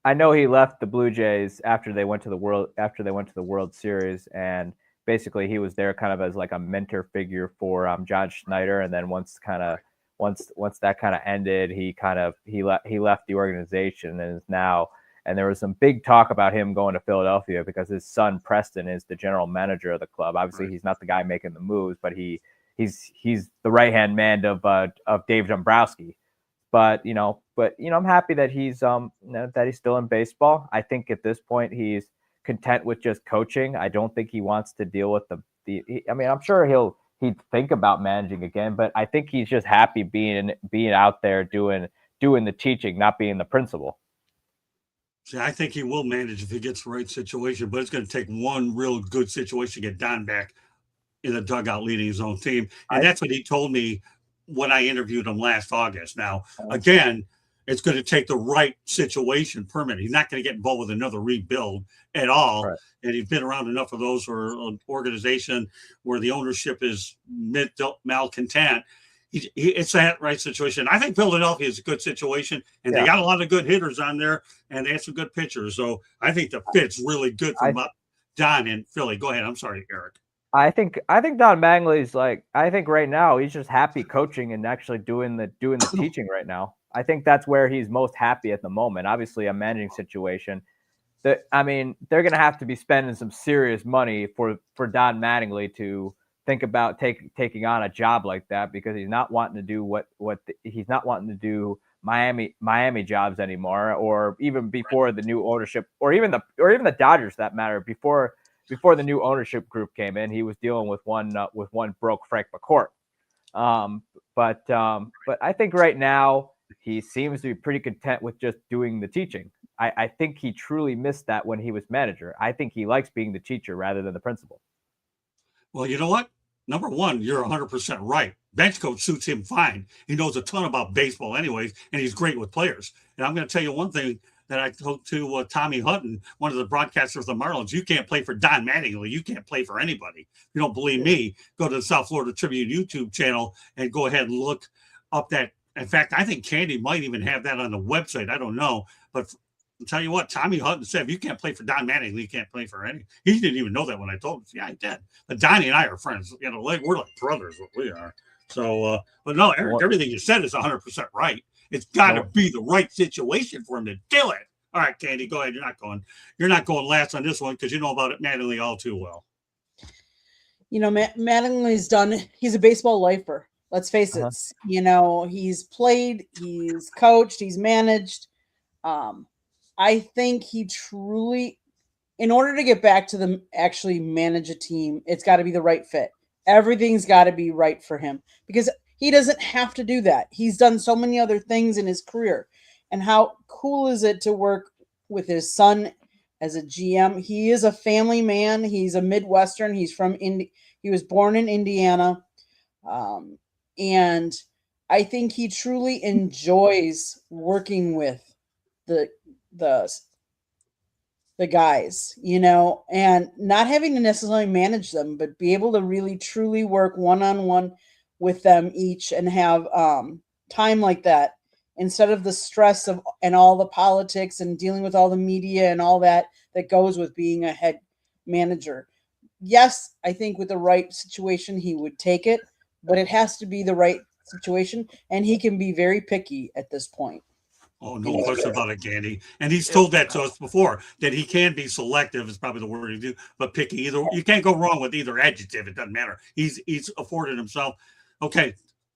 I know he left the Blue Jays after they went to the World Series, and basically he was there kind of as like a mentor figure for John Schneider, and then once that kind of ended, he left the organization and is now. And there was some big talk about him going to Philadelphia because his son Preston is the general manager of the club. Obviously, He's not the guy making the moves, but he's the right hand man of Dave Dombrowski. But I'm happy that he's still in baseball. I think at this point he's content with just coaching. I don't think he wants to deal with I'm sure he'd think about managing again, but I think he's just happy being out there doing the teaching, not being the principal. See, I think he will manage if he gets the right situation, but it's going to take one real good situation to get Don back in the dugout leading his own team. And that's what he told me when I interviewed him last August. Now, again, it's going to take the right situation permanent. He's not going to get involved with another rebuild at all. Right. And he's been around enough of those for an organization where the ownership is malcontent. It's that right situation. I think Philadelphia is a good situation, and they got a lot of good hitters on there, and they have some good pitchers. So I think the fit's really good for Don in Philly. Go ahead. I'm sorry, Eric. I think Don Mattingly's I think right now he's just happy coaching and actually doing the teaching right now. I think that's where he's most happy at the moment. Obviously, a managing situation. They're going to have to be spending some serious money for Don Mattingly to think about taking on a job like that, because he's not wanting to do he's not wanting to do Miami jobs anymore, or even before the new ownership, or even the Dodgers, for that matter. Before the new ownership group came in, he was dealing with one broke Frank McCourt. But I think right now he seems to be pretty content with just doing the teaching. I think he truly missed that when he was manager. I think he likes being the teacher rather than the principal. Well, you know what? Number one, you're 100% right. Bench coach suits him fine. He knows a ton about baseball anyways, and he's great with players. And I'm going to tell you one thing that I talked to Tommy Hutton, one of the broadcasters of the Marlins. You can't play for Don Mattingly. You can't play for anybody. If you don't believe me, go to the South Florida Tribune YouTube channel and go ahead and look up that. In fact, I think Candy might even have that on the website. I don't know. But I'll tell you what, Tommy Hutton said, if you can't play for Don Mattingly, you can't play for any. He didn't even know that when I told him. Yeah, I did. But Donnie and I are friends. We're like brothers, what we are. So, but no, Eric, everything you said is 100% right. It's got to be the right situation for him to do it. All right, Candy, go ahead. You're not going last on this one because you know about it, Mattingly, all too well. Mattingly's he's a baseball lifer. Let's face it. He's played, he's coached, he's managed. I think he truly, in order to get back to them, actually manage a team, it's got to be the right fit. Everything's got to be right for him, because He doesn't have to do that. He's done so many other things in his career. And how cool is it to work with his son as a GM? He is a family man. He's a Midwestern. He's from he was born in Indiana. And I think he truly enjoys working with the guys, and not having to necessarily manage them, but be able to really truly work one-on-one with them each and have time like that instead of the stress of and all the politics and dealing with all the media and all that goes with being a head manager. Yes, I think with the right situation, he would take it, but it has to be the right situation, and he can be very picky at this point. Oh, no question about it, Candy. And he's told that to us before, that he can be selective is probably the word he do, but picky. Either you can't go wrong with either adjective. It doesn't matter. He's afforded himself. Okay,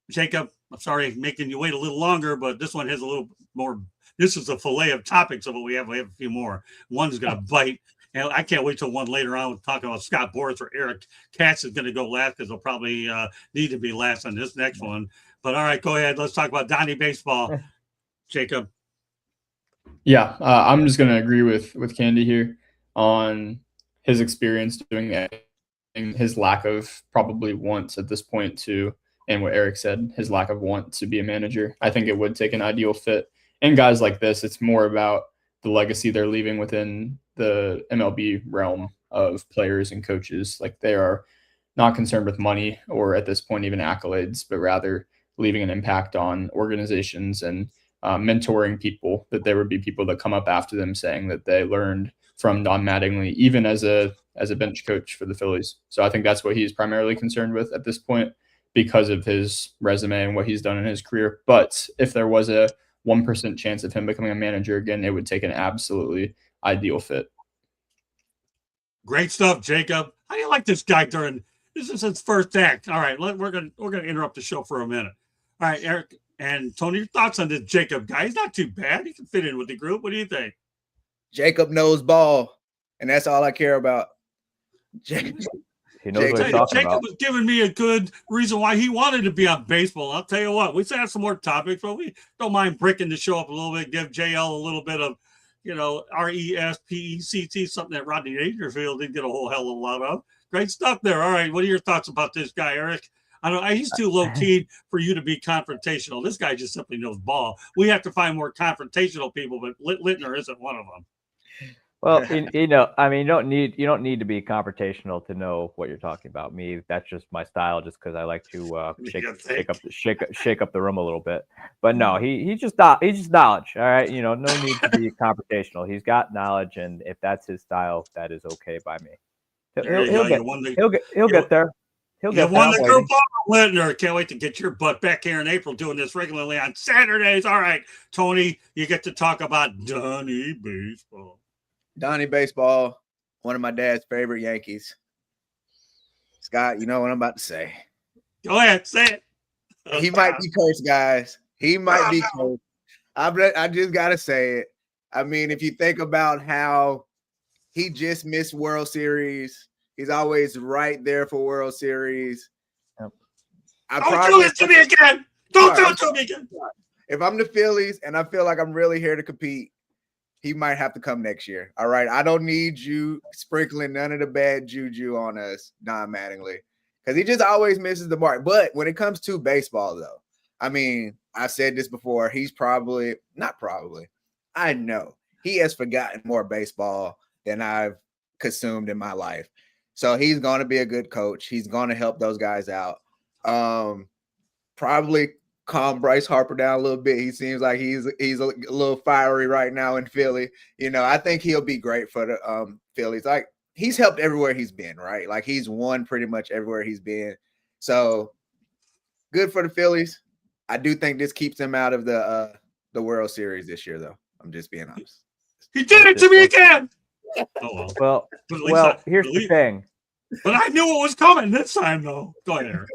Jacob, I'm sorry making you wait a little longer, but this one has a little more. This is a fillet of topics of what we have. We have a few more. One's going to bite. And I can't wait till one later on talking about Scott Boras or Eric Katz is going to go last because they'll probably need to be last on this next one. But all right, go ahead. Let's talk about Donnie Baseball. Jacob. Yeah, I'm just going to agree with Candy here on his experience doing everything, his lack of probably want at this point to, and what Eric said, his lack of want to be a manager. I think it would take an ideal fit. And guys like this, it's more about the legacy they're leaving within the MLB realm of players and coaches. Like they are not concerned with money or at this point even accolades, but rather leaving an impact on organizations and mentoring people, that there would be people that come up after them saying that they learned from Don Mattingly, even as a bench coach for the Phillies. So I think that's what he's primarily concerned with at this point because of his resume and what he's done in his career. But if there was a 1% chance of him becoming a manager again, it would take an absolutely ideal fit. Great stuff, Jacob. How do you like this guy during this is his first act? All right, we're gonna interrupt the show for a minute. All right, Eric and Tony, your thoughts on this Jacob guy? He's not too bad. He can fit in with the group. What do you think? Jacob knows ball, and that's all I care about. He knows what he's talking Jacob about. was giving me a good reason why he wanted to be on baseball. I'll tell you what, we still have some more topics, but we don't mind breaking the show up a little bit, give JL a little bit of, RESPECT, something that Rodney Dangerfield didn't get a whole hell of a lot of. Great stuff there. All right, what are your thoughts about this guy, Eric? I don't know. He's too low-key for you to be confrontational. This guy just simply knows ball. We have to find more confrontational people, but Littner isn't one of them. Well, you don't need to be confrontational to know what you're talking about. Me, that's just my style, just because I like to shake up the room a little bit. But no, he's just knowledge. All right, no need to be confrontational. He's got knowledge, and if that's his style, that is okay by me. He'll get there. He'll get won there. the group over, Littner. Can't wait to get your butt back here in April doing this regularly on Saturdays. All right, Tony, you get to talk about Donnie Baseball. Donnie Baseball, one of my dad's favorite Yankees. Scott, you know what I'm about to say. Go ahead, say it. He might be cursed, guys. He might be cursed. I just got to say it. I mean, if you think about how he just missed World Series, he's always right there for World Series. Yep. Don't do this to me again. Don't do it to me again. If I'm the Phillies and I feel like I'm really here to compete, he might have to come next year. All right. I don't need you sprinkling none of the bad juju on us, Don Mattingly, because he just always misses the mark. But when it comes to baseball, though, I mean, I've said this before. He's I know he has forgotten more baseball than I've consumed in my life. So he's going to be a good coach. He's going to help those guys out. Probably calm Bryce Harper down a little bit. He seems like he's a little fiery right now in Philly. I think he'll be great for the Phillies. Like, he's helped everywhere he's been, right? Like, he's won pretty much everywhere he's been. So good for the Phillies. I do think this keeps him out of the World Series this year, though. I'm just being honest. He did it to me again. Well, here's the thing. But I knew what was coming this time, though. Go ahead, Eric.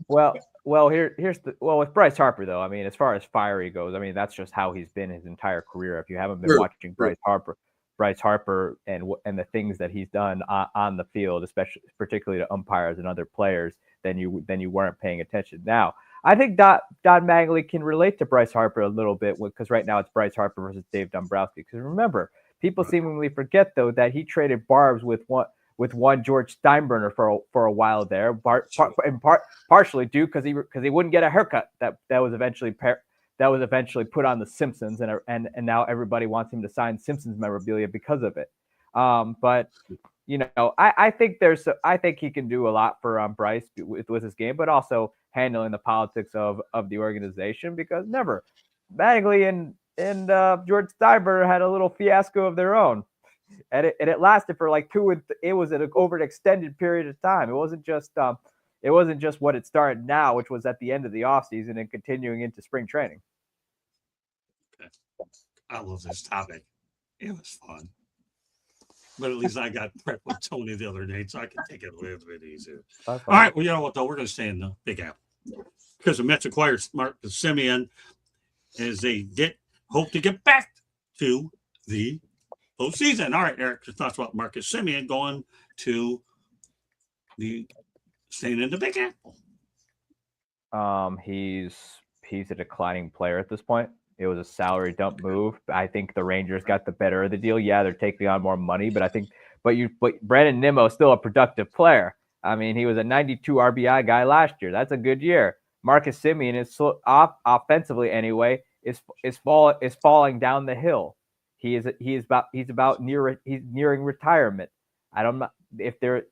Well, here's with Bryce Harper, though. I mean, as far as fiery goes, I mean, that's just how he's been his entire career. If you haven't been watching Bryce Harper and the things that he's done on the field, particularly to umpires and other players, then you weren't paying attention. Now, I think Don Mattingly can relate to Bryce Harper a little bit because right now it's Bryce Harper versus Dave Dombrowski. Because remember, people seemingly forget though that he traded barbs with one George Steinbrenner for a while there, partially due because he wouldn't get a haircut that was eventually put on The Simpsons, and now everybody wants him to sign Simpsons memorabilia because of it. But I think he can do a lot for Bryce with his game, but also handling the politics of the organization, because never Mattingly and George Steinbrenner had a little fiasco of their own, and it lasted for like it was over an extended period of time. It wasn't just what it started now, which was at the end of the offseason and continuing into spring training. Okay. I love this topic. It was fun. But at least I got prepped with Tony the other day, so I can take it a little bit easier. All right. Well, you know what, though? We're going to stay in the Big Apple because the Mets acquired Marcus Semien as they hope to get back to the postseason. All right, Eric, your thoughts about Marcus Semien going to staying in the Big Apple? He's a declining player at this point. It was a salary dump move. I think the Rangers got the better of the deal. Yeah, they're taking on more money, but Brandon Nimmo is still a productive player. I mean, he was a 92 RBI guy last year. That's a good year. Marcus Semien is offensively anyway is falling down the hill. He's nearing retirement. I don't know if there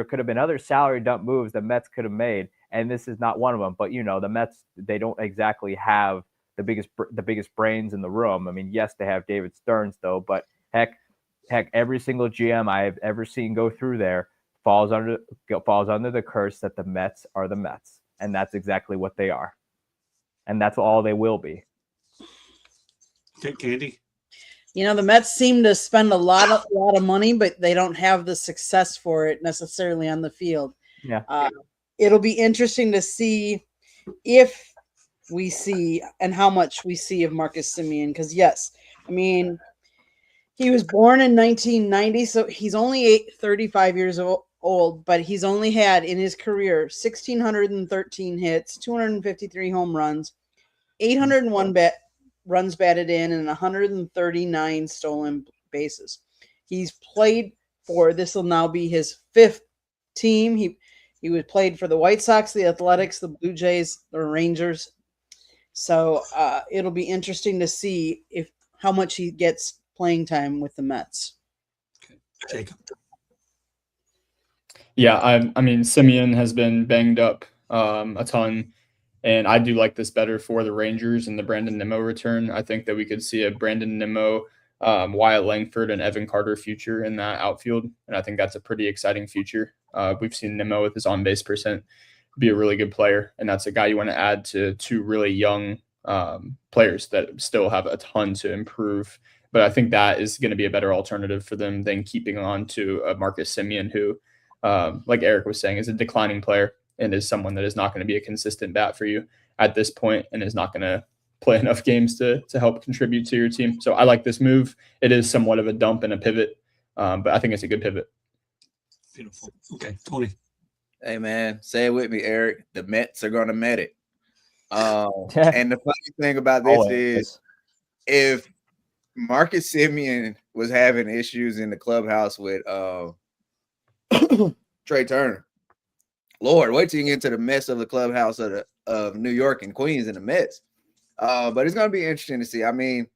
could have been other salary dump moves the Mets could have made, and this is not one of them. But the Mets, they don't exactly have the biggest brains in the room. I mean, yes, they have David Stearns though, but heck, every single GM I have ever seen go through there falls under the curse that the Mets are the Mets, and that's exactly what they are, and that's all they will be. Okay, Candy. The Mets seem to spend a lot of money, but they don't have the success for it necessarily on the field. Yeah, it'll be interesting to see if we see and how much we see of Marcus Semien, because yes, I mean, he was born in 1990, so he's only 35 years old, but he's only had in his career 1,613 hits, 253 home runs, 801 runs batted in, and 139 stolen bases. He's played for, this will now be his fifth team. He was played for the White Sox, the Athletics, the Blue Jays, the Rangers. So it'll be interesting to see how much he gets playing time with the Mets. Okay. Jacob. Yeah, I mean, Semien has been banged up a ton, and I do like this better for the Rangers and the Brandon Nimmo return. I think that we could see a Brandon Nimmo, Wyatt Langford, and Evan Carter future in that outfield, and I think that's a pretty exciting future. We've seen Nimmo with his on-base percent be a really good player, and that's a guy you want to add to two really young players that still have a ton to improve. But I think that is going to be a better alternative for them than keeping on to Marcus Semien, who, like Eric was saying, is a declining player and is someone that is not going to be a consistent bat for you at this point and is not going to play enough games to help contribute to your team. So I like this move. It is somewhat of a dump and a pivot, but I think it's a good pivot. Beautiful. Okay, Tony. Hey, man, say it with me, Eric. The Mets are going to Met it. And the funny thing about this is if Marcus Semien was having issues in the clubhouse with Trey Turner, Lord, wait till you get into the mess of the clubhouse of New York and Queens and the Mets. But it's going to be interesting to see. I mean,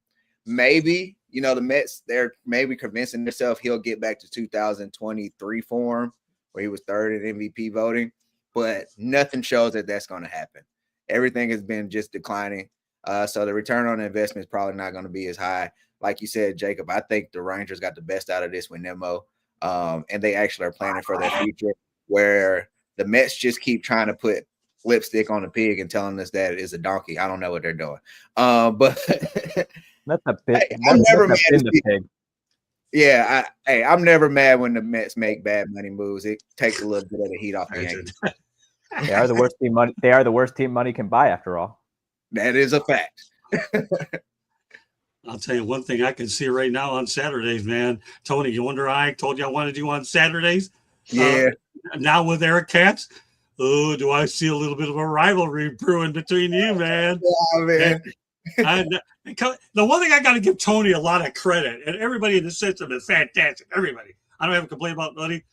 maybe, the Mets, they're maybe convincing themselves he'll get back to 2023 form where he was third in MVP voting, but nothing shows that that's going to happen. Everything has been just declining. So the return on investment is probably not going to be as high. Like you said, Jacob, I think the Rangers got the best out of this with Nimmo, and they actually are planning for their future, where the Mets just keep trying to put lipstick on the pig and telling us that it is a donkey. I don't know what they're doing. But that's a pig. I'm never mad at the pig. Yeah, I'm never mad when the Mets make bad money moves. It takes a little bit of the heat off the Yankees. They are the worst team money. They are the worst team money can buy, after all. That is a fact. I'll tell you one thing I can see right now on Saturdays, man. Tony, you wonder I told you I wanted you on Saturdays? Yeah. Now with Eric Katz, Oh, do I see a little bit of a rivalry brewing between you, man? Yeah, man. The one thing I got to give Tony a lot of credit, and everybody in the system is fantastic. Everybody. I don't have a complaint about money.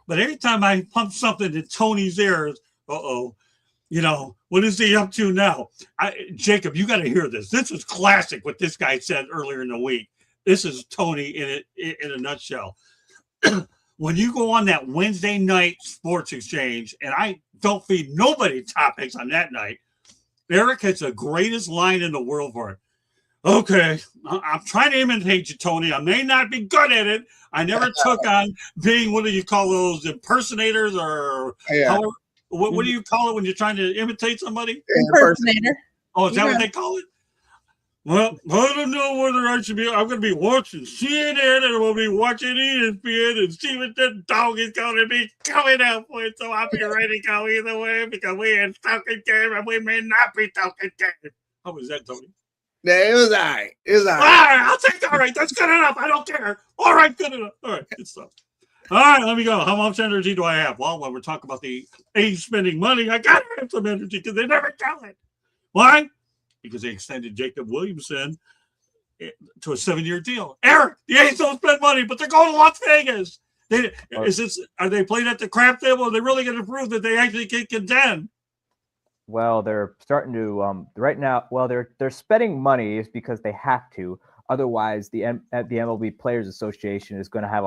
But every time I pump something in Tony's ears, what is he up to now? Jacob, you got to hear this. This is classic what this guy said earlier in the week. This is Tony in a nutshell. When you go on that Wednesday night sports exchange, and I don't feed nobody topics on that night, Eric has the greatest line in the world for it. Okay, I'm trying to imitate you, Tony. I may not be good at it. I never took on being, what do you call those, impersonators or what do you call it when you're trying to imitate somebody? Impersonator. Oh, is that what they call it? Well, I don't know whether I should be. I'm going to be watching CNN and I'm going to be watching ESPN and see what the dog is going to be coming up with. So I'll be ready to go either way because we in talking game and we may not be talking game. How was that, Tony? Yeah, it was all right. All right, I'll take all right. That's good enough. I don't care. All right, good enough. All right, good stuff. All right, let me go. How much energy do I have? Well, when we're talking about the A's spending money, I got to have some energy because they never tell it. Why? Because they extended Jacob Williamson to a 7-year deal. Eric, the A's don't spend money, but they're going to Las Vegas. Are they playing at the crap table? Are they really going to prove that they actually can contend? Well, they're starting to right now. Well, they're spending money is because they have to. Otherwise, the MLB Players Association is going to have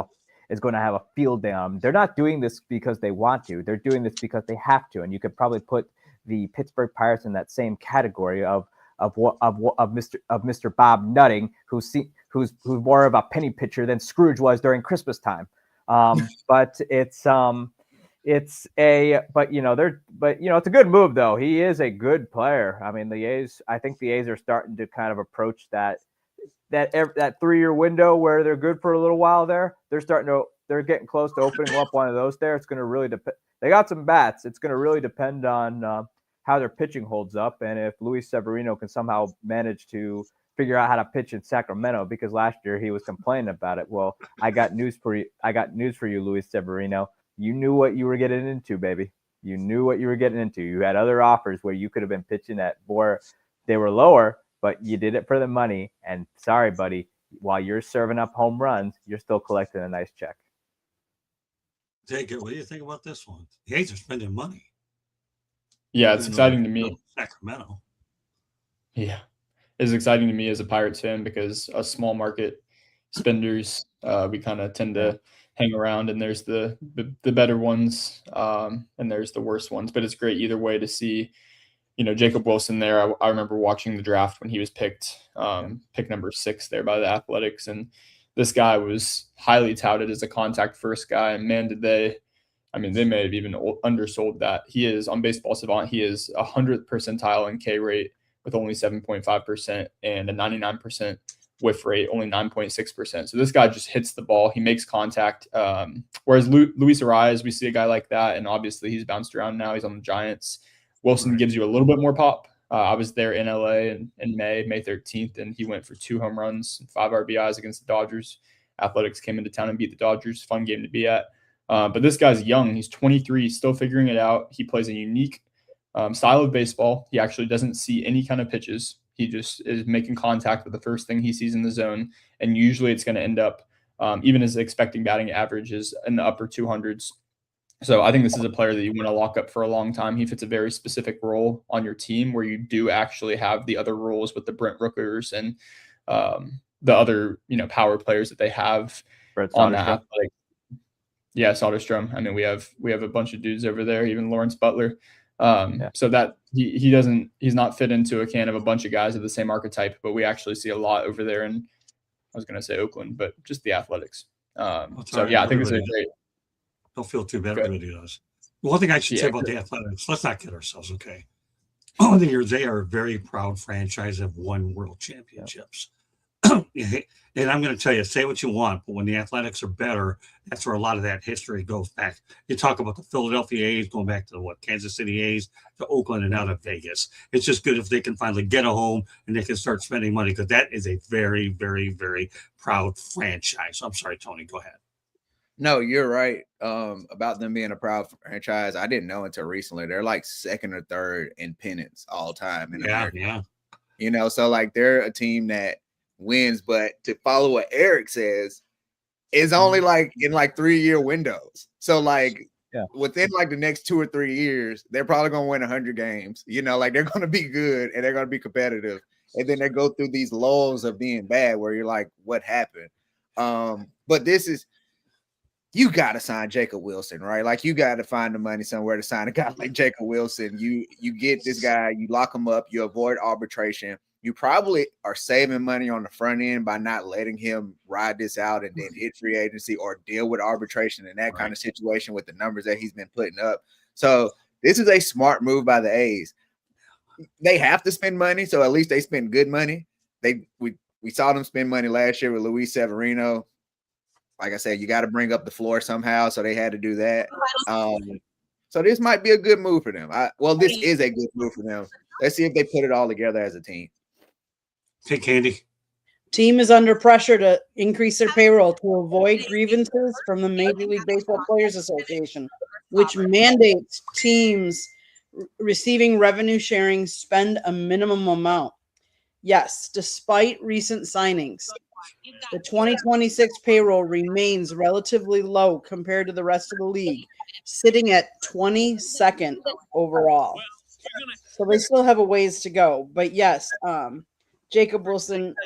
a field day on them. They're not doing this because they want to. They're doing this because they have to. And you could probably put the Pittsburgh Pirates in that same category of Mr. Bob Nutting, who's more of a penny pitcher than Scrooge was during Christmas time. But it's a good move though. He is a good player. I mean, I think the A's are starting to kind of approach that 3-year window where they're good for a little while there. They're getting close to opening up one of those there. It's going to really depend. They got some bats. It's going to really depend on how their pitching holds up, and if Luis Severino can somehow manage to figure out how to pitch in Sacramento, because last year he was complaining about it. Well, I got news for you, Luis Severino. You knew what you were getting into, baby. You knew what you were getting into. You had other offers where you could have been pitching at more. They were lower, but you did it for the money. And sorry, buddy, while you're serving up home runs, you're still collecting a nice check. Jacob, what do you think about this one? The A's are spending money. Yeah, it's exciting to me. Sacramento. Yeah, it's exciting to me as a Pirates fan because us small market spenders, we kind of tend to hang around, and there's the better ones, and there's the worst ones. But it's great either way to see, Jacob Wilson there. I remember watching the draft when he was picked, pick number 6 there by the Athletics, and this guy was highly touted as a contact first guy. And man, they may have even undersold that. He is on Baseball Savant. He is 100th percentile in K rate with only 7.5% and a 99% whiff rate, only 9.6%. So this guy just hits the ball. He makes contact. Whereas Luis Arias, we see a guy like that, and obviously he's bounced around now. He's on the Giants. Wilson gives you a little bit more pop. I was there in LA in May 13th, and he went for 2 home runs and 5 RBIs against the Dodgers. Athletics came into town and beat the Dodgers. Fun game to be at. But this guy's young. He's 23, still figuring it out. He plays a unique style of baseball. He actually doesn't see any kind of pitches. He just is making contact with the first thing he sees in the zone. And usually it's going to end up, even his expecting batting average is in the upper 200s. So I think this is a player that you want to lock up for a long time. He fits a very specific role on your team where you do actually have the other roles with the Brent Rookers and the other, power players that they have on that athletic. Yeah, Soderstrom. I mean, we have a bunch of dudes over there, even Lawrence Butler. So that he's not fit into a can of a bunch of guys of the same archetype, but we actually see a lot over there in, I was going to say Oakland, but just the Athletics. I think it's a great. Don't feel too bad. Everybody does. One thing I should say about the Athletics, let's not kid ourselves, okay? Over the years, they are a very proud franchise of won world championships. And I'm going to tell you, say what you want, but when the Athletics are better, that's where a lot of that history goes back. You talk about the Philadelphia A's going back to Kansas City A's, to Oakland, and out of Vegas. It's just good if they can finally get a home and they can start spending money, because that is a very, very, very proud franchise. I'm sorry, Tony, go ahead. No, you're right. About them being a proud franchise. I didn't know until recently. They're like second or third in pennants all time in America. Yeah. So like they're a team that wins, but to follow what Eric says, is only like in like 3-year windows. So like within like the next 2 or 3 years, they're probably gonna win 100 games. Like they're gonna be good and they're gonna be competitive. And then they go through these lulls of being bad where you're like, what happened? But this is, you got to sign Jacob Wilson, right? Like you got to find the money somewhere to sign a guy like Jacob Wilson. You get this guy, you lock him up, you avoid arbitration. You probably are saving money on the front end by not letting him ride this out and then hit free agency or deal with arbitration in that kind of situation with the numbers that he's been putting up. So this is a smart move by the A's. They have to spend money, so at least they spend good money. We saw them spend money last year with Luis Severino. Like I said, you got to bring up the floor somehow, so they had to do that. So this might be a good move for them. This is a good move for them. Let's see if they put it all together as a team. Okay, Candy. Team is under pressure to increase their payroll to avoid grievances from the Major League Baseball Players Association, which mandates teams receiving revenue sharing spend a minimum amount. Yes, despite recent signings, the 2026 payroll remains relatively low compared to the rest of the league, sitting at 22nd overall. So they still have a ways to go. But yes, Jacob Wilson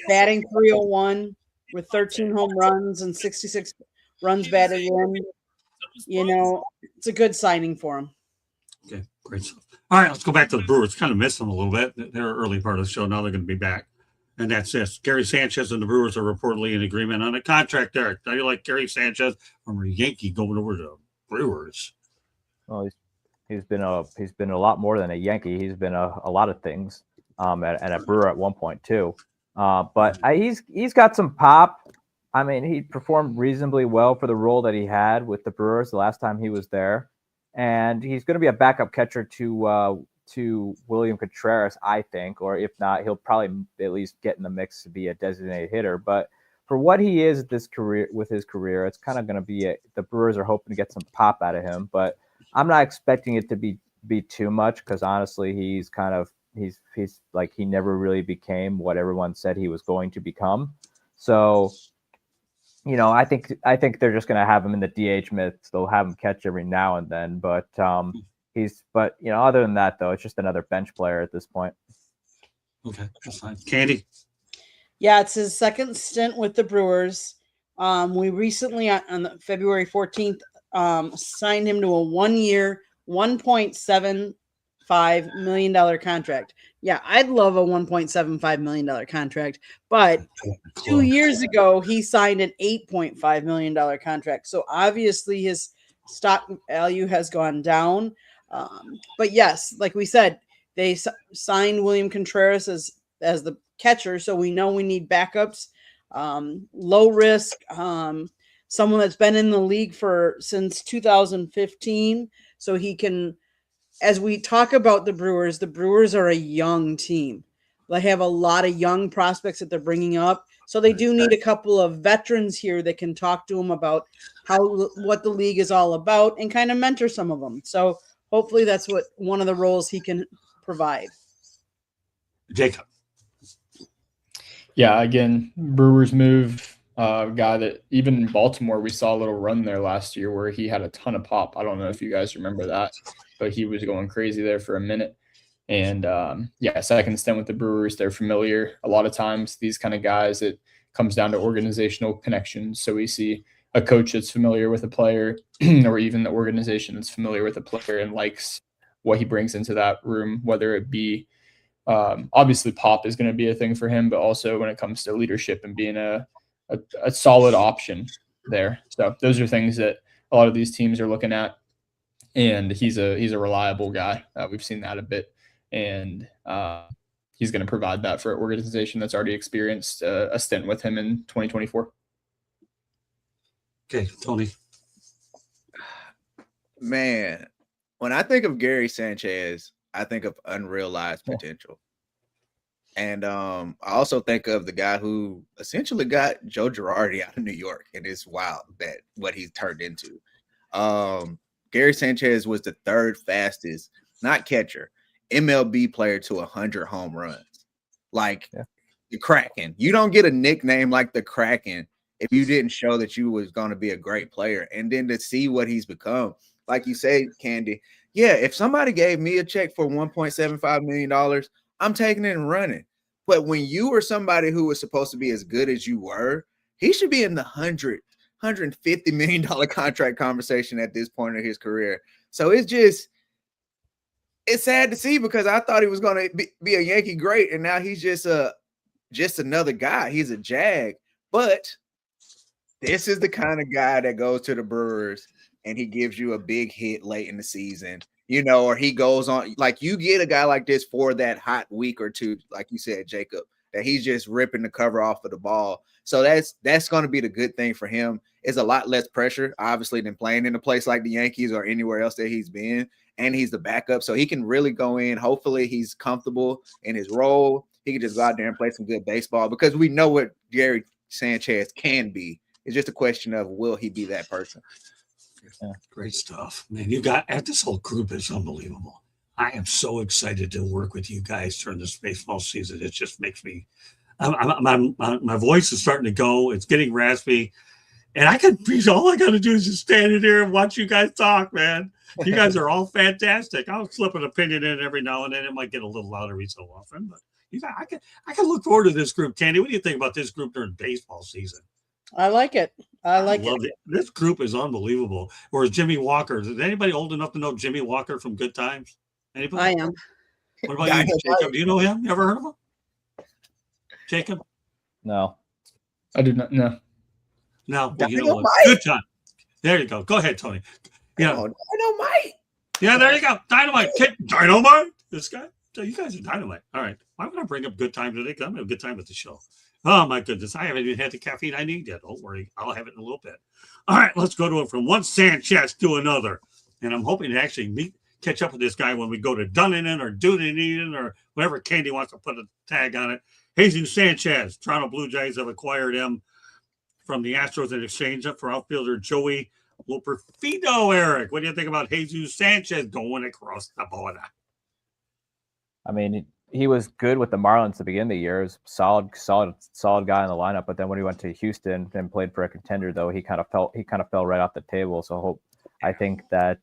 batting .301 with 13 home runs and 66 runs batted in. It's a good signing for him. Okay, great stuff. All right, let's go back to the Brewers. Kind of missed them a little bit. They're early part of the show. Now they're going to be back. And that's this. Gary Sanchez and the Brewers are reportedly in agreement on a contract, Eric. How do you like Gary Sanchez from a Yankee going over to Brewers? Well, he's been a lot more than a Yankee. He's been a lot of things, and a Brewer at one point too. But he's got some pop. I mean, he performed reasonably well for the role that he had with the Brewers the last time he was there, and he's going to be a backup catcher to William Contreras, I think, or if not, he'll probably at least get in the mix to be a designated hitter. But for what he is at his career, it's kind of going to be the Brewers are hoping to get some pop out of him, but I'm not expecting it to be too much because honestly, he's like he never really became what everyone said he was going to become. So, I think they're just going to have him in the DH mix. They'll have him catch every now and then, but other than that, though, it's just another bench player at this point. Okay, that's fine. Candy? Yeah, it's his second stint with the Brewers. We recently, on February 14th, signed him to a 1-year, $1.75 million contract. Yeah, I'd love a $1.75 million contract, but 2 years ago, he signed an $8.5 million contract. So obviously his stock value has gone down. But yes, like we said, they signed William Contreras as the catcher, so we know we need backups, low risk, someone that's been in the league since 2015, so he can. As we talk about the Brewers are a young team. They have a lot of young prospects that they're bringing up, so they do need a couple of veterans here that can talk to them about what the league is all about and kind of mentor some of them. So hopefully that's what one of the roles he can provide. Jacob. Yeah, again, Brewers move guy that even in Baltimore, we saw a little run there last year where he had a ton of pop. I don't know if you guys remember that, but he was going crazy there for a minute. And second stint with the Brewers, they're familiar. A lot of times these kind of guys, it comes down to organizational connections. So we see a coach that's familiar with a player or even the organization that's familiar with a player and likes what he brings into that room, whether it be obviously pop is going to be a thing for him, but also when it comes to leadership and being a solid option there. So those are things that a lot of these teams are looking at, and he's a reliable guy. We've seen that a bit, and he's going to provide that for an organization that's already experienced a stint with him in 2024. Okay, Tony. Man, when I think of Gary Sanchez, I think of unrealized potential. And I also think of the guy who essentially got Joe Girardi out of New York, and it's wild that what he's turned into. Gary Sanchez was the third fastest, not catcher, MLB player to 100 home runs. Like the Kraken. You don't get a nickname like the Kraken if you didn't show that you was going to be a great player. And then to see what he's become, like you say, Candy, yeah, if somebody gave me a check for $1.75 million, I'm taking it and running. But when you were somebody who was supposed to be as good as you were, he should be in the $150 million contract conversation at this point in his career. So it's sad to see because I thought he was going to be a Yankee great, and now he's just another guy. He's a Jag. But this is the kind of guy that goes to the Brewers and he gives you a big hit late in the season, or he goes on. Like, you get a guy like this for that hot week or two, like you said, Jacob, that he's just ripping the cover off of the ball. So that's going to be the good thing for him. It's a lot less pressure, obviously, than playing in a place like the Yankees or anywhere else that he's been. And he's the backup, so he can really go in. Hopefully he's comfortable in his role. He can just go out there and play some good baseball because we know what Gary Sanchez can be. It's just a question of, will he be that person? Yeah. Great stuff, man. This whole group is unbelievable. I am so excited to work with you guys during this baseball season. It just makes me, my voice is starting to go. It's getting raspy. And all I got to do is just stand in here and watch you guys talk, man. You guys are all fantastic. I'll slip an opinion in every now and then. It might get a little louder every so often, but I can look forward to this group. Candy, what do you think about this group during baseball season? I like it. I love it. This group is unbelievable. Whereas Jimmy Walker, is anybody old enough to know Jimmy Walker from Good Times? Anybody? I am. What about you, Jacob? Do you know him? You ever heard of him? Jacob? No. I do not know. No, well, you know what? Good time. There you go. Go ahead, Tony. Yeah. Dynamite. Yeah, there you go. Dynamite. Dynamite. This guy. You guys are dynamite. All right. Why would I bring up good time today? Because I'm having a good time with the show. Oh, my goodness. I haven't even had the caffeine I need yet. Don't worry. I'll have it in a little bit. All right. Let's go to it from one Sanchez to another. And I'm hoping to actually catch up with this guy when we go to Dunedin or Dunedin or whatever Candy wants to put a tag on it. Jesus Sanchez. Toronto Blue Jays have acquired him from the Astros in exchange for outfielder Joey Loperfido. Eric, what do you think about Jesus Sanchez going across the border? I mean, he was good with the Marlins to begin the year. He was solid guy in the lineup. But then when he went to Houston and played for a contender, though, he kind of fell right off the table. So I think that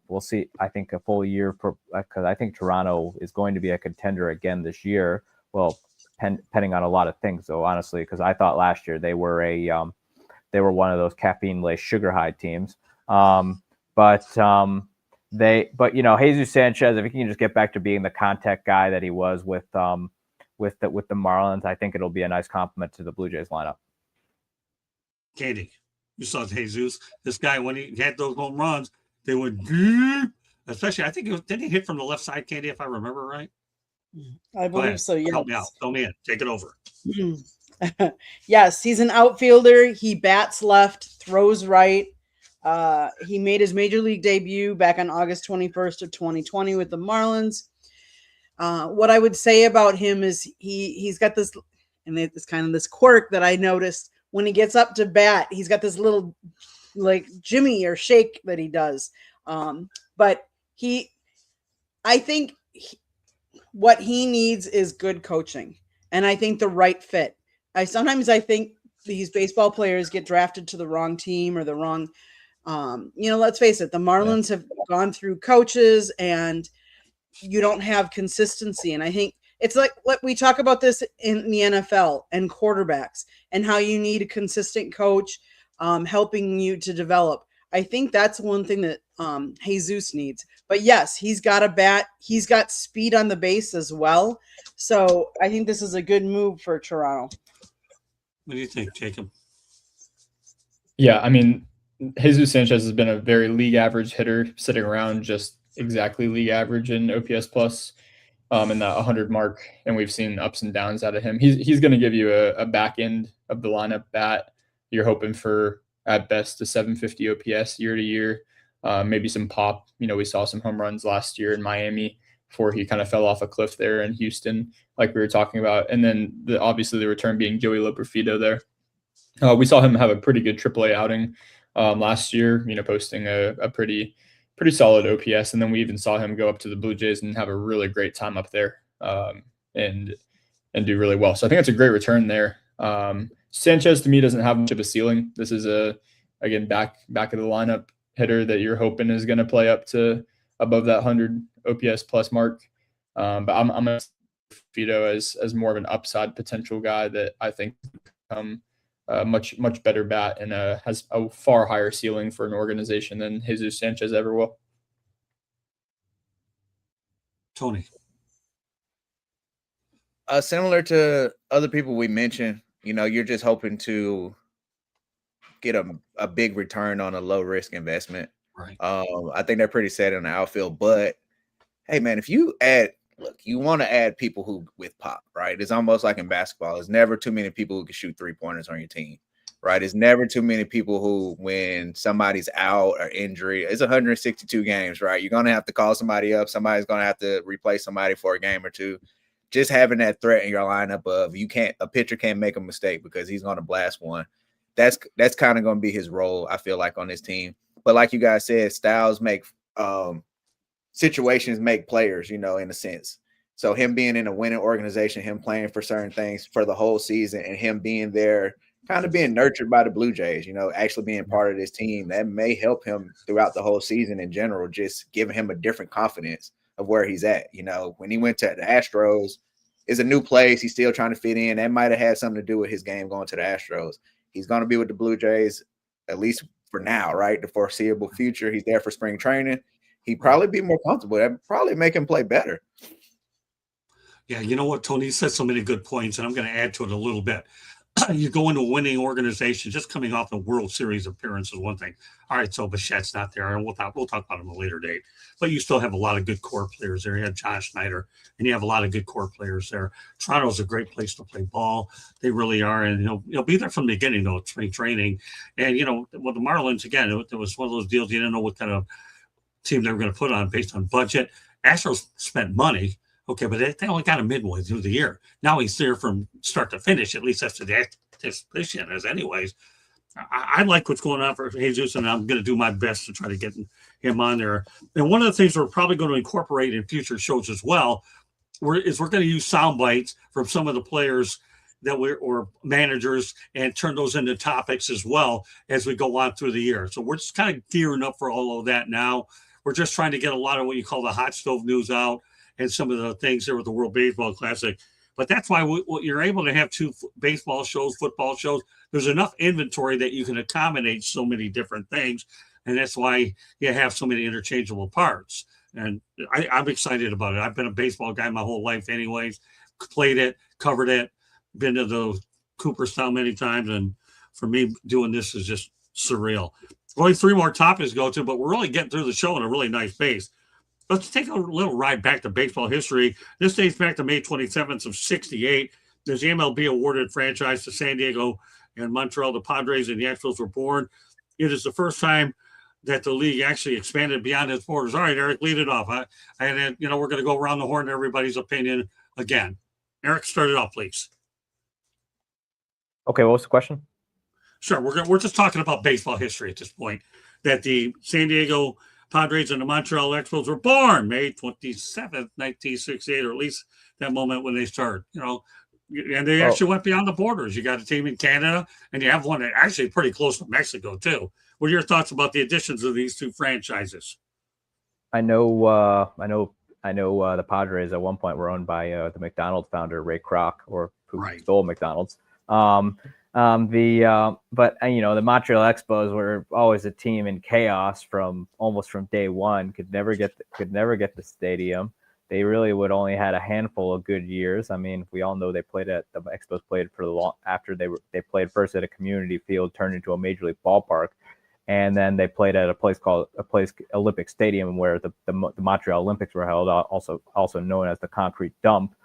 we'll see. I think a full year because I think Toronto is going to be a contender again this year. Well, depending on a lot of things, though, honestly, because I thought last year they were one of those caffeine-laced sugar high teams. But Jesus Sanchez, if he can just get back to being the contact guy that he was with the Marlins, I think it'll be a nice compliment to the Blue Jays lineup. Katie, you saw Jesus. This guy, when he had those home runs, they went deep. Especially, I think didn't he hit from the left side, Candy, if I remember right? I believe so. Yes. Help me out. Fill me in. Take it over. Yes, he's an outfielder. He bats left, throws right. He made his major league debut back on August 21st of 2020 with the Marlins. What I would say about him is he's got this, and it's kind of this quirk that I noticed when he gets up to bat. He's got this little like Jimmy or shake that he does. But I think what he needs is good coaching, and I think the right fit. Sometimes I think these baseball players get drafted to the wrong team or the wrong, let's face it, the Marlins have gone through coaches and you don't have consistency. And I think it's like we talk about this in the NFL and quarterbacks and how you need a consistent coach helping you to develop. I think that's one thing that Jesus needs. But yes, he's got a bat. He's got speed on the base as well. So I think this is a good move for Toronto. What do you think, Jacob? Yeah, I mean, Jesus Sanchez has been a very league average hitter, sitting around just exactly league average in OPS plus in that 100 mark. And we've seen ups and downs out of him. He's going to give you a back end of the lineup bat. You're hoping for at best a 750 OPS year to year, maybe some pop. We saw some home runs last year in Miami, before he kind of fell off a cliff there in Houston, like we were talking about. And then obviously the return being Joey Loperfido there. We saw him have a pretty good AAA outing last year, posting a pretty solid OPS. And then we even saw him go up to the Blue Jays and have a really great time up there and do really well. So I think that's a great return there. Sanchez to me doesn't have much of a ceiling. This is again back of the lineup hitter that you're hoping is going to play up to above that 100 OPS plus mark. But I'm going to see Fido as more of an upside potential guy that I think become much better bat and has a far higher ceiling for an organization than Jesus Sanchez ever will. Tony. Similar to other people we mentioned, you're just hoping to get a big return on a low risk investment. Right. I think they're pretty set in the outfield, but hey man, if you you want to add people who with pop, right? It's almost like in basketball. There's never too many people who can shoot 3-pointers on your team, right? It's never too many people who, when somebody's out or injury, it's 162 games, right? You're going to have to call somebody up. Somebody's going to have to replace somebody for a game or two. Just having that threat in your lineup of a pitcher can't make a mistake because he's going to blast one. That's kind of going to be his role, I feel like, on this team. But like you guys said, styles make situations make players, in a sense. So him being in a winning organization, him playing for certain things for the whole season, and him being there, kind of being nurtured by the Blue Jays, actually being part of this team, that may help him throughout the whole season in general, just giving him a different confidence of where he's at. When he went to the Astros, it's a new place. He's still trying to fit in. That might have had something to do with his game going to the Astros. He's going to be with the Blue Jays, at least for now, right? The foreseeable future. He's there for spring training. He'd probably be more comfortable. That'd probably make him play better. Yeah, you know what, Tony? You said so many good points, and I'm going to add to it a little bit. You go into a winning organization, just coming off the World Series appearance is one thing. All right, so Bichette's not there, and we'll talk about him at a later date. But you still have a lot of good core players there. You have Josh Snyder, and you have a lot of good core players there. Toronto's a great place to play ball. They really are, and you'll be there from the beginning, though, spring training. And with the Marlins, again, it was one of those deals you didn't know what kind of team they were going to put on based on budget. Astros spent money. Okay, but they only got him midway through the year. Now he's there from start to finish, at least that's the anticipation is anyways. I like what's going on for Jesus, and I'm going to do my best to try to get him on there. And one of the things we're probably going to incorporate in future shows as well is we're going to use sound bites from some of the players or managers and turn those into topics as well as we go on through the year. So we're just kind of gearing up for all of that now. We're just trying to get a lot of what you call the hot stove news out, and some of the things there with the World Baseball Classic. But that's why you're able to have two baseball shows, football shows. There's enough inventory that you can accommodate so many different things. And that's why you have so many interchangeable parts. And I'm excited about it. I've been a baseball guy my whole life anyways. Played it, covered it, been to the Cooperstown many times. And for me, doing this is just surreal. Only 3 more topics to go to, but we're really getting through the show in a really nice pace. Let's take a little ride back to baseball history. This dates back to May 27th of 68. There's the MLB awarded franchise to San Diego and Montreal. The Padres and the Expos were born. It is the first time that the league actually expanded beyond its borders. All right, Eric, lead it off. And then, we're going to go around the horn, everybody's opinion again. Eric, start it off, please. Okay, what was the question? Sure. We're just talking about baseball history at this point, that the San Diego Padres and the Montreal Expos were born May 27th, 1968, or at least that moment when they started, and they actually went beyond the borders. You got a team in Canada, and you have one that actually pretty close to Mexico, too. What are your thoughts about the additions of these two franchises? I know the Padres at one point were owned by the McDonald's founder, Ray Kroc, or who stole McDonald's. But the Montreal Expos were always a team in chaos from day one. Could never get the stadium. They really would only had a handful of good years. I mean, we all know the Expos played for the long after they played first at a community field, turned into a major league ballpark, and then they played at a place Olympic Stadium, where the Montreal Olympics were held, also known as the Concrete Dump.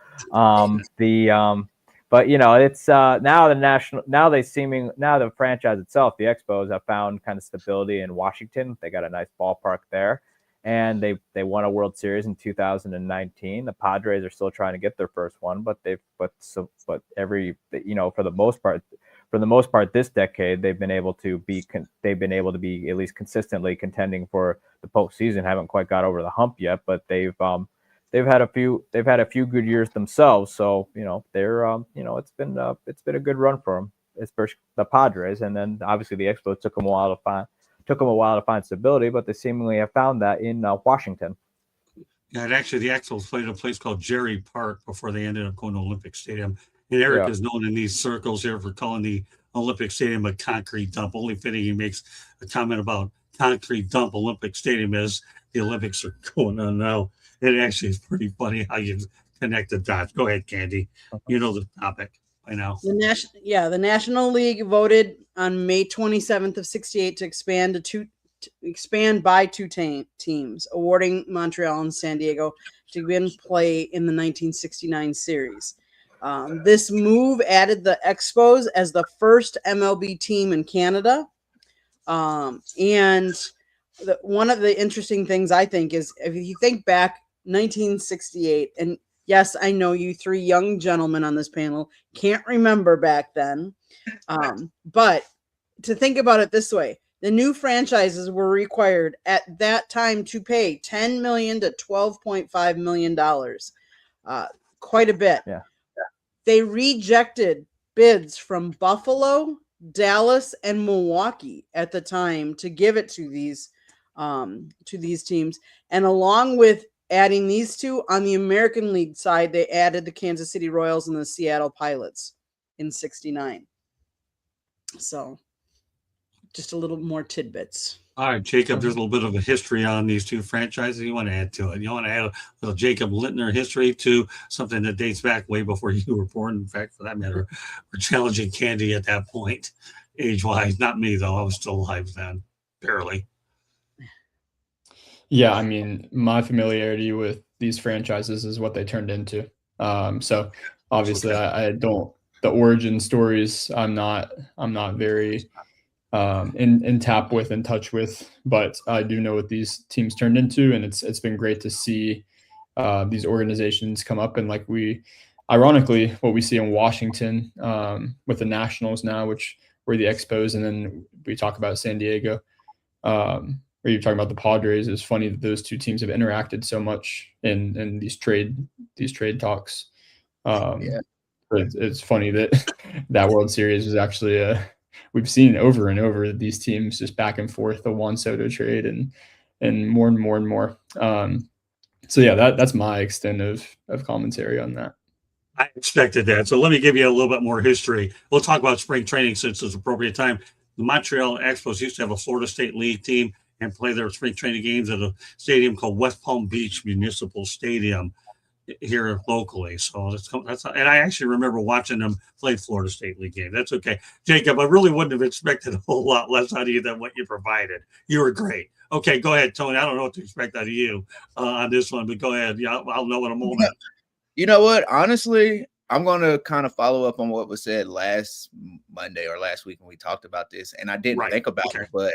But it's now the franchise itself, the Expos, have found kind of stability in Washington. They got a nice ballpark there, and they won a World Series in 2019. The Padres are still trying to get their first one, but every, for the most part this decade they've been able to be at least consistently contending for the postseason. Haven't quite got over the hump yet, but they've had a few good years themselves. So it's been a good run for them, especially the Padres. And then obviously the Expos took them a while to find stability, but they seemingly have found that in Washington. Yeah, and actually the Expos played a place called Jerry Park before they ended up going to Olympic Stadium. And Eric is known in these circles here for calling the Olympic Stadium a concrete dump. Only fitting he makes a comment about concrete dump Olympic Stadium as the Olympics are going on now. It actually is pretty funny how you connect the dots. Go ahead, Candy. You know the topic by now. The National League voted on May 27th of 68 to expand by two teams, awarding Montreal and San Diego to begin play in the 1969 series. This move added the Expos as the first MLB team in Canada. And one of the interesting things I think is, if you think back 1968, and yes, I know you three young gentlemen on this panel can't remember back then. But to think about it this way, the new franchises were required at that time to pay $10 million to $12.5 million. Quite a bit. Yeah. They rejected bids from Buffalo, Dallas, and Milwaukee at the time to give it to these teams. And along with adding these two on the American League side, they added the Kansas City Royals and the Seattle Pilots in 69. So just a little more tidbits. All right, Jacob, there's a little bit of a history on these two franchises you want to add to it. You want to add a little Jacob Lintner history to something that dates back way before you were born. In fact, for that matter, we're challenging Candy at that point, age-wise. Not me, though. I was still alive then, barely. Yeah, I mean, my familiarity with these franchises is what they turned into. So obviously, I don't, the origin stories I'm not very in tap with, in touch with, but I do know what these teams turned into, and it's been great to see these organizations come up. And like ironically, what we see in Washington with the Nationals now, which were the Expos, and then we talk about San Diego, or you're talking about the Padres. It's funny that those two teams have interacted so much in these trade talks. It's funny that World Series is actually we've seen over and over these teams just back and forth, the Juan Soto trade and more and more and more. So yeah, that's my extent of commentary on that. I expected that. So let me give you a little bit more history. We'll talk about spring training since it's appropriate time. The Montreal Expos used to have a Florida State League team and play their spring training games at a stadium called West Palm Beach Municipal Stadium here locally. So that's and I actually remember watching them play Florida State League game. That's okay. Jacob, I really wouldn't have expected a whole lot less out of you than what you provided. You were great. Okay, go ahead, Tony. I don't know what to expect out of you on this one, but go ahead. Yeah, I'll know in a moment. You know what? Honestly, I'm going to kind of follow up on what was said last Monday or last week when we talked about this, and I didn't think about it, but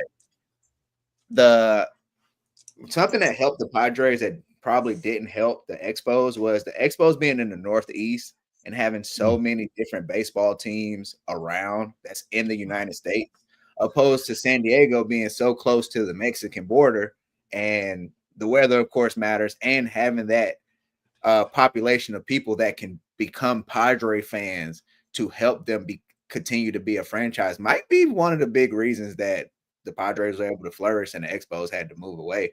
something that helped the Padres that probably didn't help the Expos was the Expos being in the Northeast and having so many different baseball teams around that's in the United States, opposed to San Diego being so close to the Mexican border, and the weather, of course, matters, and having that population of people that can become Padre fans to help them continue to be a franchise might be one of the big reasons that the Padres were able to flourish and the Expos had to move away.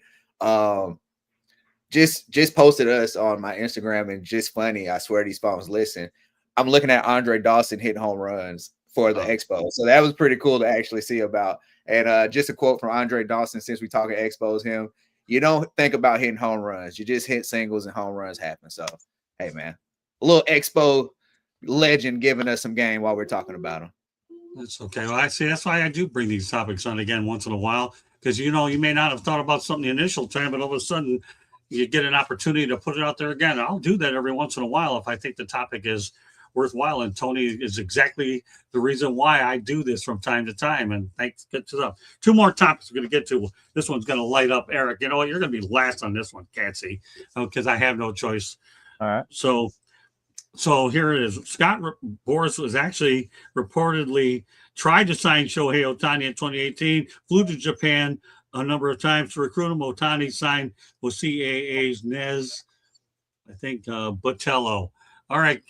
Just posted us on my Instagram, and just funny, I swear these phones listen. I'm looking at Andre Dawson hitting home runs for the Expos. So that was pretty cool to actually see about. And just a quote from Andre Dawson, since we talking Expos, him, you don't think about hitting home runs. You just hit singles and home runs happen. So, hey, man, a little Expo legend giving us some game while we're talking about him. That's okay. Well, I see. That's why I do bring these topics on again once in a while, because, you may not have thought about something the initial time, but all of a sudden you get an opportunity to put it out there again. I'll do that every once in a while if I think the topic is worthwhile. And Tony is exactly the reason why I do this from time to time. And thanks, good stuff. Two more topics we're going to get to. This one's going to light up Eric. You know what? You're going to be last on this one, Catsy, because I have no choice. All right. So here it is. Scott Boras was actually reportedly tried to sign Shohei Ohtani in 2018, flew to Japan a number of times to recruit him. Ohtani signed with CAA's Nez, I think, Botello. All right,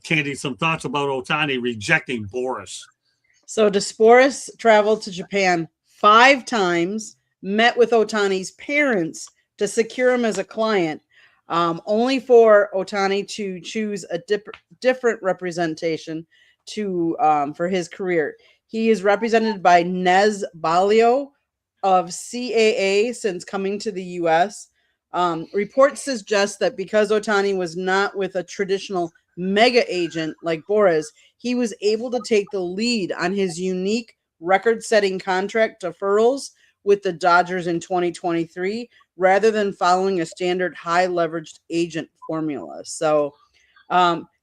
Candy, some thoughts about Ohtani rejecting Boras. So Boras traveled to Japan 5 times, met with Ohtani's parents to secure him as a client, only for Ohtani to choose a different representation for his career. He is represented by Nez Balio of CAA since coming to the U.S. Reports suggest that because Ohtani was not with a traditional mega agent like Boras, he was able to take the lead on his unique record-setting contract deferrals with the Dodgers in 2023, rather than following a standard high-leveraged agent formula. So,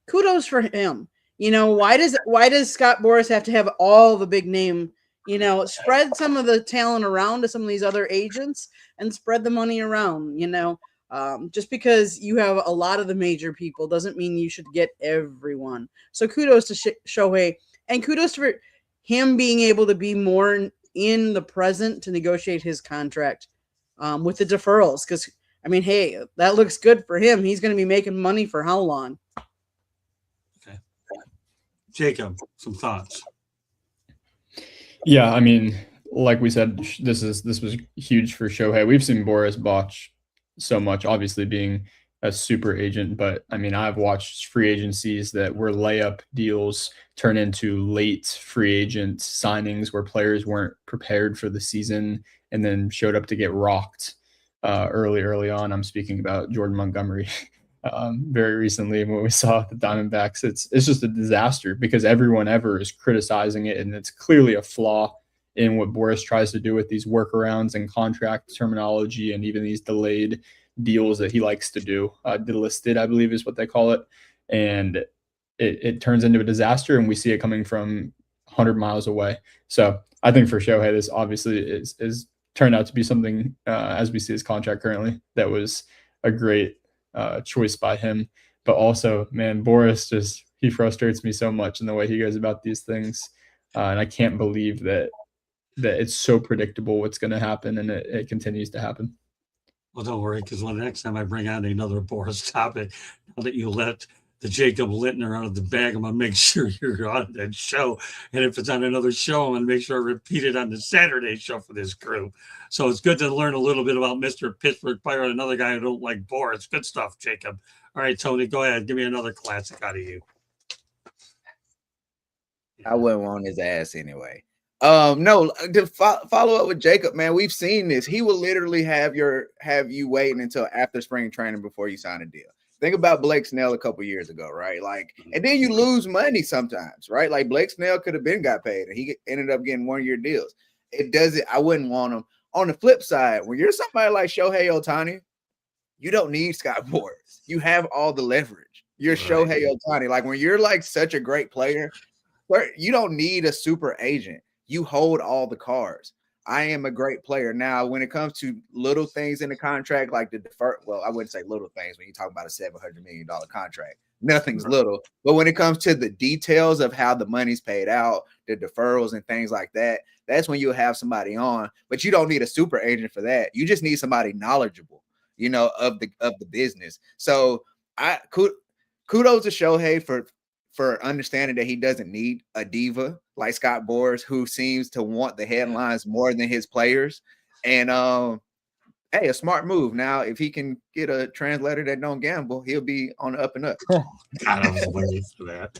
kudos for him. You know, why does Scott Boras have to have all the big name? You know, spread some of the talent around to some of these other agents and spread the money around. You know, just because you have a lot of the major people doesn't mean you should get everyone. So kudos to Shohei, and kudos for him being able to be more in the present to negotiate his contract with the deferrals. Because, I mean, hey, that looks good for him. He's going to be making money for how long? Okay. Jacob, some thoughts. Yeah, I mean, like we said, this was huge for Shohei. We've seen Boras botch so much, obviously being a super agent, but I mean, I've watched free agencies that were layup deals turn into late free agent signings where players weren't prepared for the season and then showed up to get rocked early on. I'm speaking about Jordan Montgomery very recently when we saw the Diamondbacks. It's just a disaster because everyone ever is criticizing it, and it's clearly a flaw in what Boras tries to do with these workarounds and contract terminology and even these delayed deals that he likes to do. Delisted, I believe, is what they call it. And it turns into a disaster, and we see it coming from 100 miles away. So I think for Shohei, this obviously is turned out to be something, as we see his contract currently, that was a great choice by him. But also, man, Boras he frustrates me so much in the way he goes about these things. And I can't believe that it's so predictable what's going to happen, and it continues to happen. Well, don't worry, because when the next time I bring on another Boras topic, now that you let the Jacob Littner out of the bag, I'm going to make sure you're on that show. And if it's on another show, I'm going to make sure I repeat it on the Saturday show for this crew. So it's good to learn a little bit about Mr. Pittsburgh Pirate, another guy who don't like Boras. Good stuff, Jacob. All right, Tony, go ahead. Give me another classic out of you. I wouldn't want his ass anyway. No, to follow up with Jacob, man, we've seen this. He will literally have you waiting until after spring training before you sign a deal. Think about Blake Snell a couple years ago, right? Like, and then you lose money sometimes, right? Like Blake Snell could have got paid, and he ended up getting 1-year deals. I wouldn't want him. On the flip side, when you're somebody like Shohei Ohtani, you don't need Scott Boras. You have all the leverage. You're right. Shohei Ohtani. Like when you're like such a great player, you don't need a super agent. You hold all the cards. I am a great player. Now, when it comes to little things in the contract, like the I wouldn't say little things when you talk about a $700 million contract. Nothing's little. But when it comes to the details of how the money's paid out, the deferrals and things like that, that's when you'll have somebody on. But you don't need a super agent for that. You just need somebody knowledgeable, of the business. So kudos to Shohei for understanding that he doesn't need a diva like Scott Boras, who seems to want the headlines more than his players. And hey, a smart move. Now, if he can get a translator that don't gamble, he'll be on the up and up. God, I was waiting for that.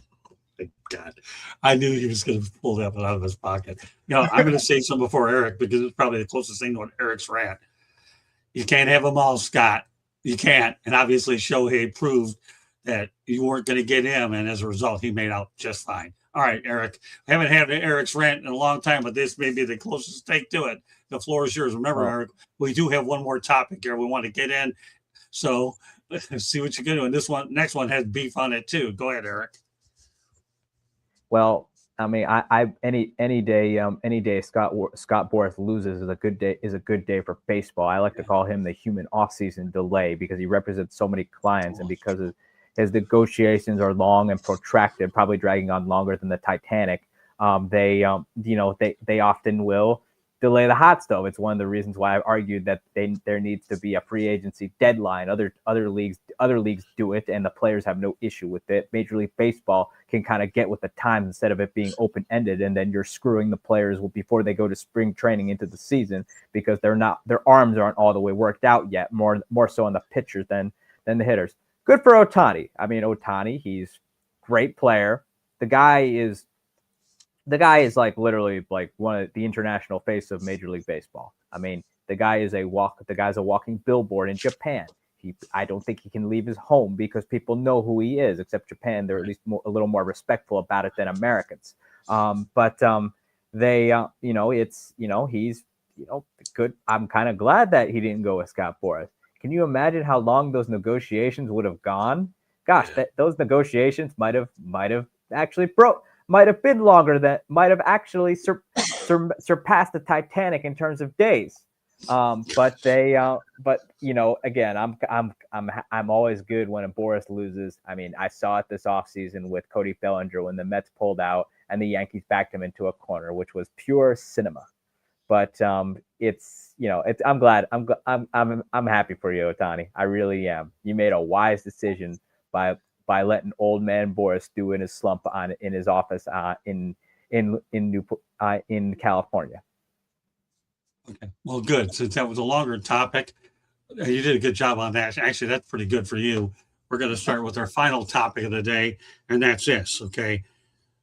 Thank God. I knew he was going to pull that out of his pocket. I'm going to say something before Eric, because it's probably the closest thing to Eric's rant. You can't have them all, Scott. You can't. And obviously, Shohei proved that you weren't going to get him, and as a result, he made out just fine. All right, Eric. I haven't had Eric's rant in a long time, but this may be the closest take to it. The floor is yours. Remember, Eric, we do have one more topic here we want to get in. So let's see what you can do. And next one has beef on it too. Go ahead, Eric. Well, I mean, any day Scott Boras loses is a good day. Is a good day for baseball. I like to call him the human off-season delay because he represents so many clients, and because his negotiations are long and protracted, probably dragging on longer than the Titanic. They often will delay the hot stove. It's one of the reasons why I've argued that there needs to be a free agency deadline. Other leagues do it, and the players have no issue with it. Major League Baseball can kind of get with the times instead of it being open ended, and then you're screwing the players before they go to spring training into the season because their arms aren't all the way worked out yet. More so on the pitchers than the hitters. Good for Ohtani. I mean, Ohtani, he's a great player. The guy is like literally like one of the international face of Major League Baseball. I mean, the guy's a walking billboard in Japan. I don't think he can leave his home because people know who he is, except Japan. They're at least a little more respectful about it than Americans. He's good. I'm kind of glad that he didn't go with Scott Boras. Can you imagine how long those negotiations would have gone? Gosh, those negotiations might have actually might have been longer, that might have actually surpassed the Titanic in terms of days. But again, I'm always good when a Boras loses. I mean, I saw it this offseason with Cody Bellinger when the Mets pulled out and the Yankees backed him into a corner, which was pure cinema. But I'm glad. I'm happy for you, Ohtani. I really am. You made a wise decision by letting old man Boras stew in his slump in his office in California. Okay, well, good. Since that was a longer topic, you did a good job on that. Actually, that's pretty good for you. We're going to start with our final topic of the day, and that's this. Okay,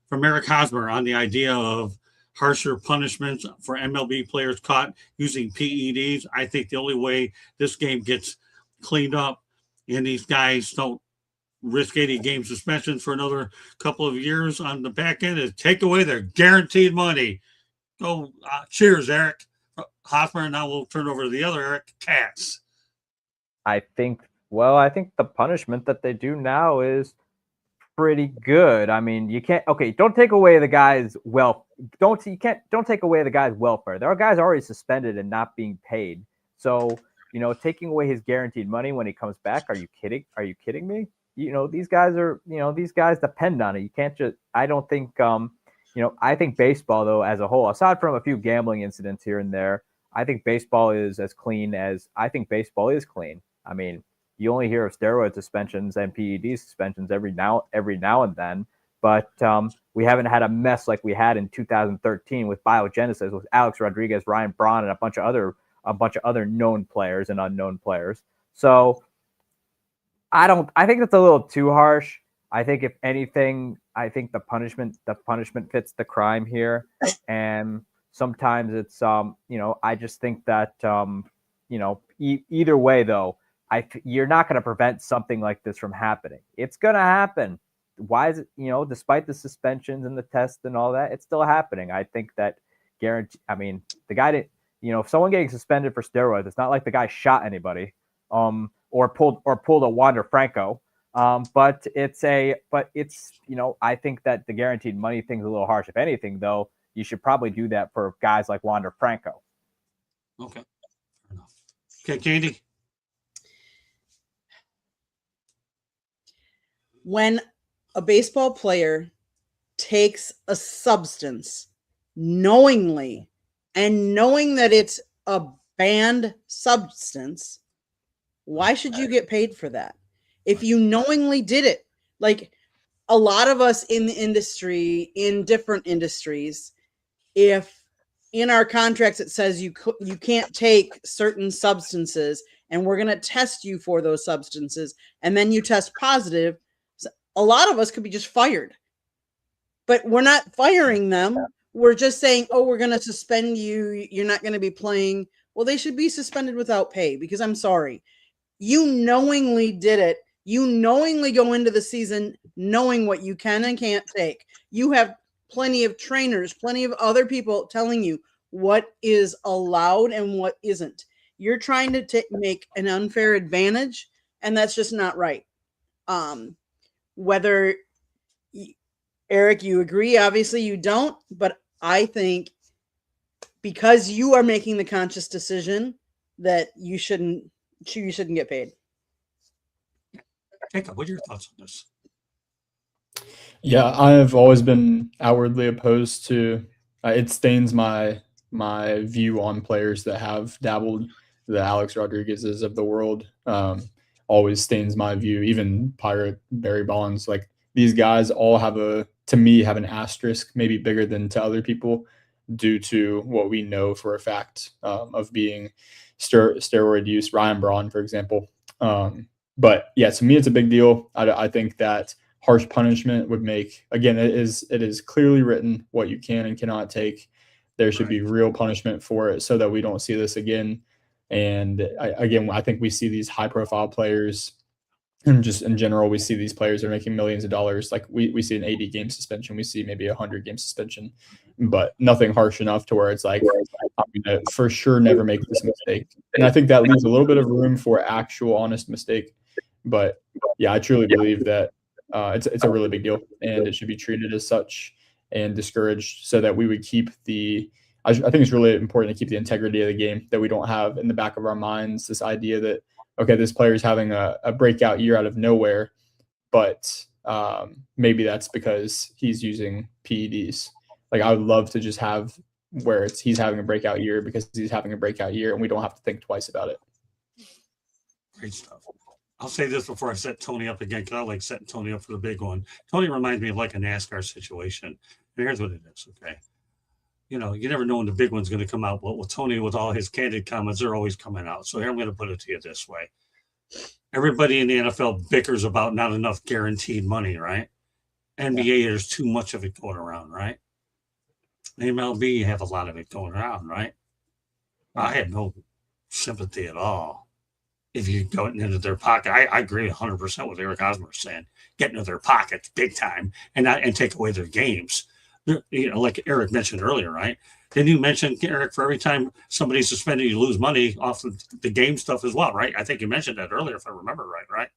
from Eric Hosmer on the idea of harsher punishments for MLB players caught using PEDs. I think the only way this game gets cleaned up and these guys don't risk 80 game suspensions for another couple of years on the back end is take away their guaranteed money. Go, cheers, Eric Hosmer. Now we'll turn over to the other Eric Katz. I think the punishment that they do now is pretty good. I mean, don't take away the guy's don't take away the guy's welfare. There are guys already suspended and not being paid. So, taking away his guaranteed money when he comes back, are you kidding? Are you kidding me? These guys depend on it. You can't just, I don't think, I think baseball though, as a whole, aside from a few gambling incidents here and there, I think baseball is as clean as I think baseball is clean. I mean, you only hear of steroid suspensions and PED suspensions every now and then, but we haven't had a mess like we had in 2013 with biogenesis with Alex Rodriguez, Ryan Braun, and a bunch of other known players and unknown players. So I think that's a little too harsh. I think if anything, I think the punishment fits the crime here. And sometimes it's, I just think that, either way though, you're not going to prevent something like this from happening. It's going to happen. Why is it, despite the suspensions and the tests and all that, it's still happening. I think that the guy didn't, if someone getting suspended for steroids, it's not like the guy shot anybody. Or pulled a Wander Franco. But I think that the guaranteed money thing's a little harsh. If anything, though, you should probably do that for guys like Wander Franco. Okay. Fair enough. Okay, Katie. When a baseball player takes a substance knowingly and knowing that it's a banned substance, why should you get paid for that? If you knowingly did it, like a lot of us in the industry, in different industries, if in our contracts it says you can't take certain substances and we're going to test you for those substances and then you test positive, a lot of us could be just fired. But we're not firing them. We're just saying, oh, we're going to suspend you. You're not going to be playing. Well, they should be suspended without pay because I'm sorry. You knowingly did it. You knowingly go into the season knowing what you can and can't take. You have plenty of trainers, plenty of other people telling you what is allowed and what isn't. You're trying to make an unfair advantage, and that's just not right. Whether Eric, you agree. Obviously, you don't. But I think because you are making the conscious decision that you shouldn't get paid. Jacob, what are your thoughts on this? Yeah, I have always been outwardly opposed to it stains my view on players that have dabbled. The Alex Rodriguez's of the world always stains my view. Even Pirate Barry Bonds, like these guys all have to me have an asterisk, maybe bigger than to other people, due to what we know for a fact of being steroid use. Ryan Braun, for example. But yeah, to me, it's a big deal. I think that harsh punishment would make, again, it is clearly written what you can and cannot take. There should be real punishment for it so that we don't see this again. And I think we see these high profile players, and just in general, we see these players are making millions of dollars. Like we see an 80 game suspension, we see maybe 100 game suspension, but nothing harsh enough to where it's like, I'm going to for sure never make this mistake. And I think that leaves a little bit of room for actual honest mistake. But yeah, I truly believe that it's a really big deal, and it should be treated as such and discouraged, so that we would keep I think it's really important to keep the integrity of the game, that we don't have in the back of our minds this idea that, okay, this player is having a breakout year out of nowhere, but maybe that's because he's using PEDs. Like, I would love to just have where he's having a breakout year because he's having a breakout year, and we don't have to think twice about it. Great stuff. I'll say this before I set Tony up again, because I like setting Tony up for the big one. Tony reminds me of like a NASCAR situation. And here's what it is, okay? You know, you never know when the big one's going to come out. But with Tony, with all his candid comments, they're always coming out. So here I'm going to put it to you this way. Everybody in the NFL bickers about not enough guaranteed money, right? NBA, there's too much of it going around, right? MLB, you have a lot of it going around, right? I have no sympathy at all if you go into their pocket. I agree 100% with Eric Hosmer saying, get into their pockets big time and take away their games. You know, like Eric mentioned earlier, right? Didn't you mention, Eric, for every time somebody's suspended, you lose money off the game stuff as well, right? I think you mentioned that earlier, if I remember right?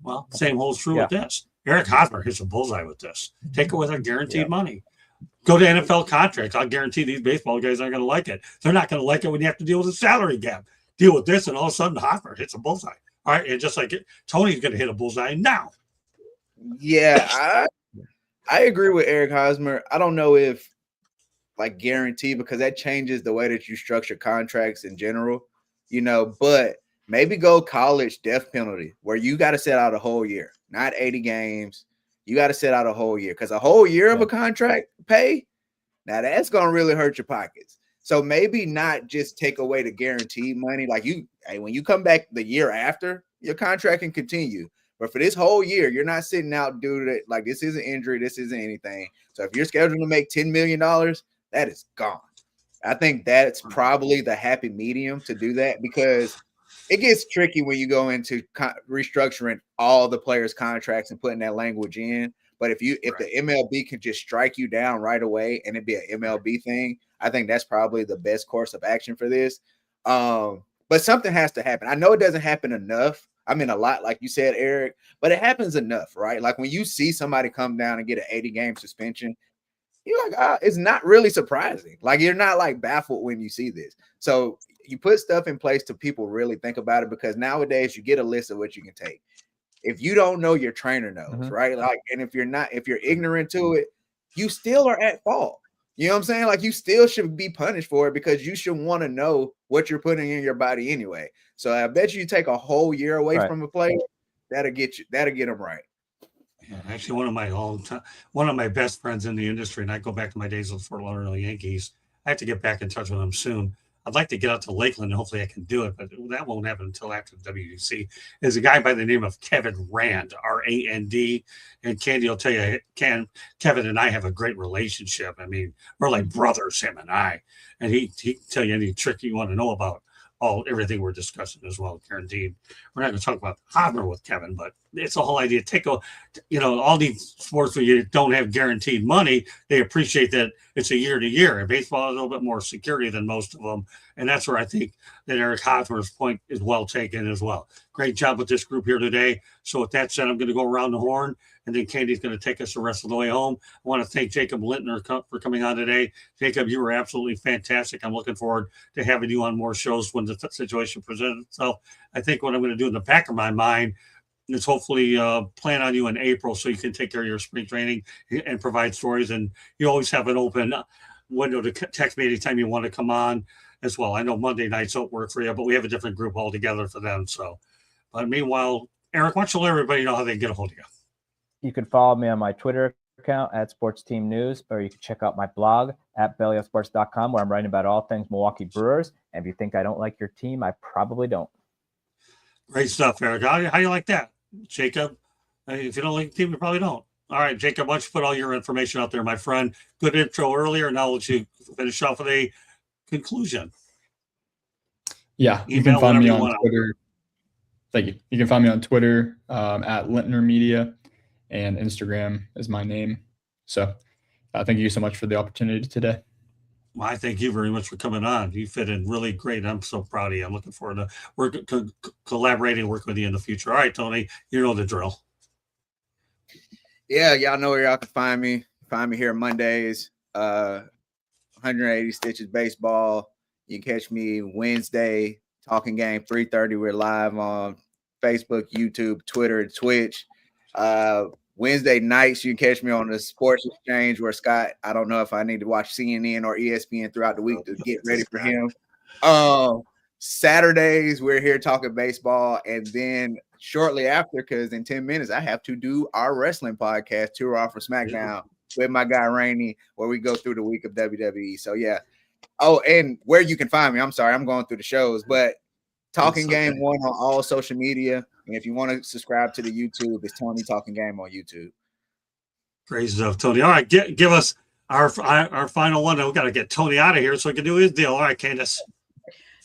Well, same holds true with this. Eric Hosmer hits a bullseye with this. Take away their guaranteed money. Go to NFL contracts. I'll guarantee these baseball guys aren't going to like it. They're not going to like it when you have to deal with a salary gap. Deal with this, and all of a sudden Hosmer hits a bullseye. All right, and just like it, Tony's going to hit a bullseye now. Yeah, I agree with Eric Hosmer. I don't know if like guarantee, because that changes the way that you structure contracts in general, you know, but maybe go college death penalty where you got to set out a whole year, not 80 games. You got to set out a whole year, because a whole year of a contract pay, now that's going to really hurt your pockets. So maybe not just take away the guaranteed money. Like when you come back the year after, your contract can continue. But for this whole year, you're not sitting out due to it. Like, this isn't injury. This isn't anything. So if you're scheduled to make $10 million, that is gone. I think that's probably the happy medium to do that, because it gets tricky when you go into restructuring all the players' contracts and putting that language in. But if the MLB can just strike you down right away and it be an MLB thing, I think that's probably the best course of action for this. But something has to happen. I know it doesn't happen enough. I mean, a lot, like you said, Eric, but it happens enough, right? Like when you see somebody come down and get an 80-game suspension, you're like, it's not really surprising. Like, you're not like baffled when you see this. So you put stuff in place to people really think about it, because nowadays you get a list of what you can take. If you don't know, your trainer knows, right? Like, and if you're ignorant to it, you still are at fault. You know what I'm saying? Like, you still should be punished for it, because you should want to know what you're putting in your body anyway. So I bet you take a whole year away from a player, that'll get them right. Yeah, actually, one of my best friends in the industry, and I go back to my days with Fort Lauderdale Yankees. I have to get back in touch with him soon. I'd like to get out to Lakeland, and hopefully I can do it, but that won't happen until after the WDC. There's a guy by the name of Kevin Rand, R-A-N-D, and Candy will tell you, Kevin and I have a great relationship. I mean, we're like brothers, him and I, and he can tell you any trick you want to know about everything we're discussing as well, guaranteed. We're not going to talk about Hosmer with Kevin, but it's the whole idea. All these sports where you don't have guaranteed money, they appreciate that it's a year to year. And baseball has a little bit more security than most of them. And that's where I think that Eric Hosmer's point is well taken as well. Great job with this group here today. So with that said, I'm going to go around the horn and then Candy's going to take us the rest of the way home. I want to thank Jacob Lintner for coming on today. Jacob, you were absolutely fantastic. I'm looking forward to having you on more shows when the situation presents itself. I think what I'm going to do in the back of my mind is hopefully plan on you in April so you can take care of your spring training and provide stories. And you always have an open window to text me anytime you want to come on as well. I know Monday nights don't work for you, but we have a different group altogether for them. So, but meanwhile, Eric, why don't you let everybody know how they can get a hold of you? You can follow me on my Twitter account at Sports Team News, or you can check out my blog at bellyofsports.com, where I'm writing about all things Milwaukee Brewers. And if you think I don't like your team, I probably don't. Great stuff, Eric. How do you like that, Jacob? If you don't like the team, you probably don't. All right, Jacob, why don't you put all your information out there, my friend? Good intro earlier. Now I'll let you finish off with a conclusion. Yeah, you can find me on Twitter. Thank you. You can find me on Twitter at Lintner Media, and Instagram is my name. So thank you so much for the opportunity today. Well, I thank you very much for coming on. You fit in really great. I'm so proud of you. I'm looking forward to collaborating and work with you in the future. All right, Tony, you know the drill. Yeah, y'all know where y'all can find me. Find me here Mondays, 180 Stitches Baseball. You can catch me Wednesday, Talking Game 3:30. We're live on Facebook, YouTube, Twitter, and Twitch. Wednesday nights, you can catch me on the Sports Exchange where Scott, I don't know if I need to watch CNN or ESPN throughout the week to get ready for him. Saturdays, we're here talking baseball. And then shortly after, because in 10 minutes, I have to do our wrestling podcast, Tour Off for SmackDown, with my guy Rainey, where we go through the week of WWE. So, yeah. Oh, and where you can find me, I'm sorry, I'm going through the shows, but Talking Game 1 on all social media. And if you want to subscribe to the YouTube, it's Tony Talking Game on YouTube. Great stuff, Tony. All right, give us our final one. We got to get Tony out of here so he can do his deal. All right, Candace.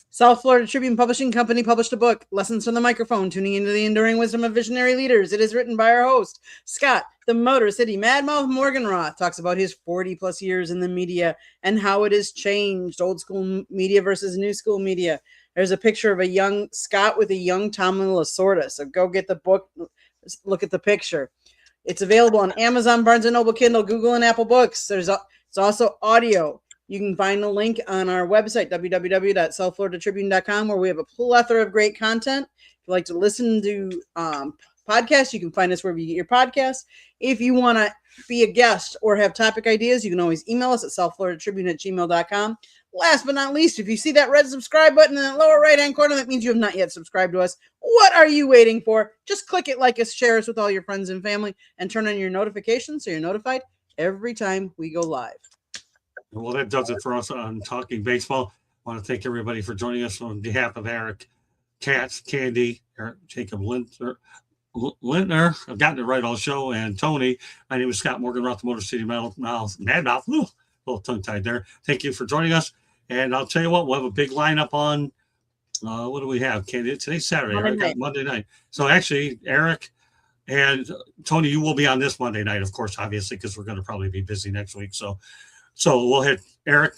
South Florida Tribune Publishing Company published a book, Lessons from the Microphone, Tuning into the Enduring Wisdom of Visionary Leaders. It is written by our host, Scott, the Motor City Madmouth Morganroth, talks about his 40-plus years in the media and how it has changed, old school media versus new school media. There's a picture of a young Scott with a young Tommy Lasorda. So go get the book, look at the picture. It's available on Amazon, Barnes & Noble, Kindle, Google, and Apple Books. It's also audio. You can find the link on our website, www.southfloridatribune.com, where we have a plethora of great content. If you like to listen to podcasts, you can find us wherever you get your podcasts. If you want to be a guest or have topic ideas, you can always email us at southfloridatribune@gmail.com. Last but not least, if you see that red subscribe button in the lower right-hand corner, that means you have not yet subscribed to us. What are you waiting for? Just click it, like us, share us with all your friends and family, and turn on your notifications so you're notified every time we go live. Well, that does it for us on Talking Baseball. I want to thank everybody for joining us on behalf of Eric, Katz, Candy, Eric, Jacob Lintner. I've gotten it right all show, and Tony. My name is Scott Morganroth, Motor City Madmouth. A little tongue-tied there. Thank you for joining us. And I'll tell you what, we'll have a big lineup on, what do we have? Today's Saturday, Monday night. So actually, Eric and Tony, you will be on this Monday night, of course, obviously, because we're going to probably be busy next week. So we'll hit Eric,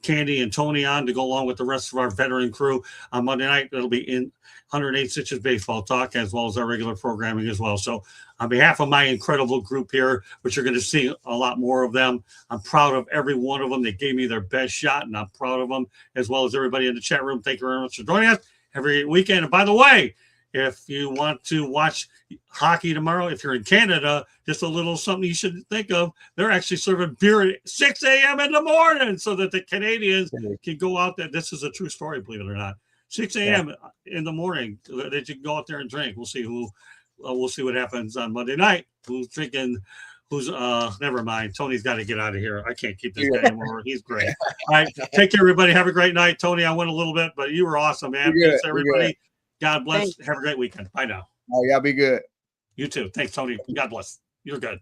Candy, and Tony on to go along with the rest of our veteran crew on Monday night. It'll be in 108 Stitches Baseball Talk, as well as our regular programming as well. So on behalf of my incredible group here, which you're going to see a lot more of them, I'm proud of every one of them. They gave me their best shot, and I'm proud of them, as well as everybody in the chat room. Thank you very much for joining us every weekend. And by the way, if you want to watch hockey tomorrow, if you're in Canada, just a little something you should think of. They're actually serving beer at 6 a.m. in the morning so that the Canadians can go out there. This is a true story, believe it or not. 6 a.m. in the morning that you can go out there and drink. We'll see we'll see what happens on Monday night. Who's drinking? Never mind. Tony's got to get out of here. I can't keep this guy anymore. He's great. All right. Take care, everybody. Have a great night. Tony, I went a little bit, but you were awesome, man. Thanks, everybody. God bless. Thanks. Have a great weekend. Bye now. Oh, y'all be good. You too. Thanks, Tony. God bless. You're good.